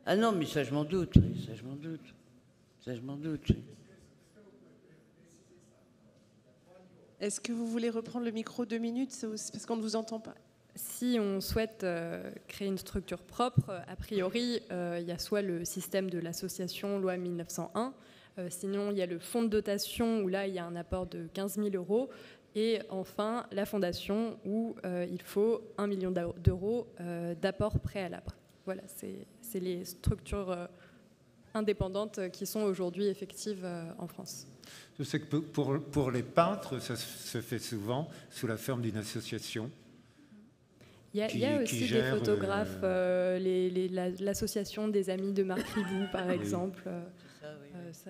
[SPEAKER 3] Ah non, mais ça, je m'en doute, oui, ça, je m'en doute. Ça, je m'en doute, oui.
[SPEAKER 1] Est-ce que vous voulez reprendre le micro 2 minutes, parce qu'on ne vous entend pas?
[SPEAKER 2] Si on souhaite créer une structure propre, a priori, il y a soit le système de l'association loi 1901, sinon il y a le fonds de dotation où là il y a un apport de 15 000 euros, et enfin la fondation où il faut 1 million d'euros d'apport préalable. Voilà, c'est les structures indépendantes qui sont aujourd'hui effectives en France.
[SPEAKER 5] Je sais que pour les peintres, ça se fait souvent sous la forme d'une association.
[SPEAKER 2] Il y a aussi des photographes, l'association des amis de Marc Ribou, par exemple.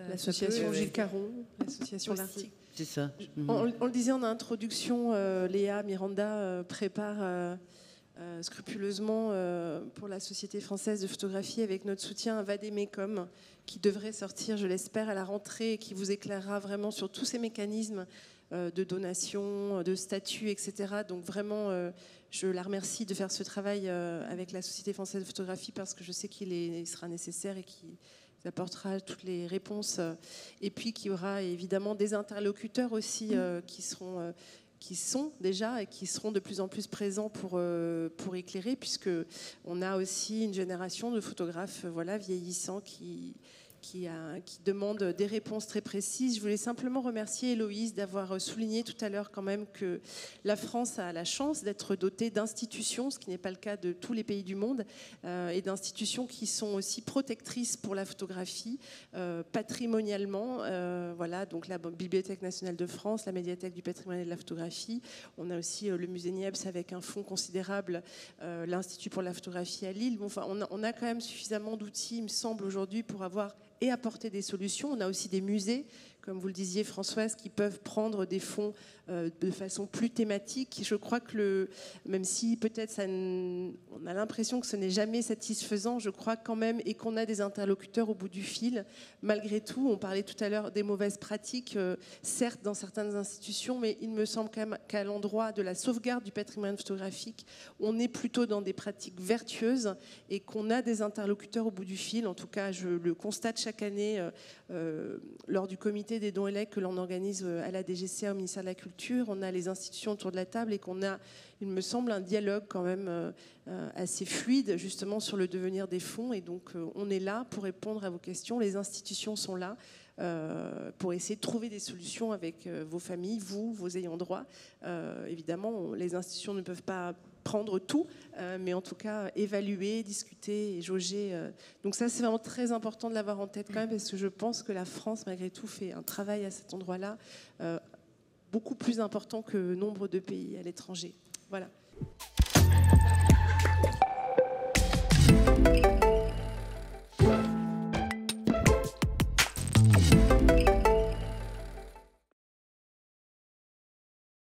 [SPEAKER 1] L'association Gilles Caron, l'association L'Arctique.
[SPEAKER 3] C'est ça.
[SPEAKER 1] On le disait en introduction, Léa Miranda prépare scrupuleusement pour la Société française de photographie avec notre soutien un Vadémécom qui devrait sortir, je l'espère, à la rentrée et qui vous éclairera vraiment sur tous ces mécanismes de donation, de statut, etc. Donc vraiment, je la remercie de faire ce travail avec la Société française de photographie parce que je sais qu'il sera nécessaire et qu'il apportera toutes les réponses. Et puis qu'il y aura évidemment des interlocuteurs aussi qui sont déjà et qui seront de plus en plus présents pour éclairer, puisque on a aussi une génération de photographes vieillissants qui demandent des réponses très précises. Je voulais simplement remercier Héloïse d'avoir souligné tout à l'heure quand même que la France a la chance d'être dotée d'institutions, ce qui n'est pas le cas de tous les pays du monde, et d'institutions qui sont aussi protectrices pour la photographie, patrimonialement. Voilà, donc la Bibliothèque nationale de France, la Médiathèque du patrimoine et de la photographie. On a aussi le musée Niepce avec un fonds considérable, l'Institut pour la photographie à Lille. Bon, enfin, on a quand même suffisamment d'outils, il me semble, aujourd'hui pour avoir et apporter des solutions. On a aussi des musées, comme vous le disiez Françoise, qui peuvent prendre des fonds de façon plus thématique. Je crois que même si peut-être on a l'impression que ce n'est jamais satisfaisant, je crois quand même, et qu'on a des interlocuteurs au bout du fil, malgré tout. On parlait tout à l'heure des mauvaises pratiques, certes dans certaines institutions, mais il me semble quand même qu'à l'endroit de la sauvegarde du patrimoine photographique, on est plutôt dans des pratiques vertueuses et qu'on a des interlocuteurs au bout du fil. En tout cas, je le constate chaque année lors du comité des dons et legs que l'on organise à la DGCA au ministère de la Culture. On a les institutions autour de la table et qu'on a, il me semble, un dialogue quand même assez fluide justement sur le devenir des fonds. Et donc on est là pour répondre à vos questions. Les institutions sont là pour essayer de trouver des solutions avec vos familles, vos ayants droit. Évidemment, les institutions ne peuvent pas prendre tout, mais en tout cas évaluer, discuter et jauger. Donc ça, c'est vraiment très important de l'avoir en tête quand même, parce que je pense que la France, malgré tout, fait un travail à cet endroit-là beaucoup plus important que nombre de pays à l'étranger. Voilà.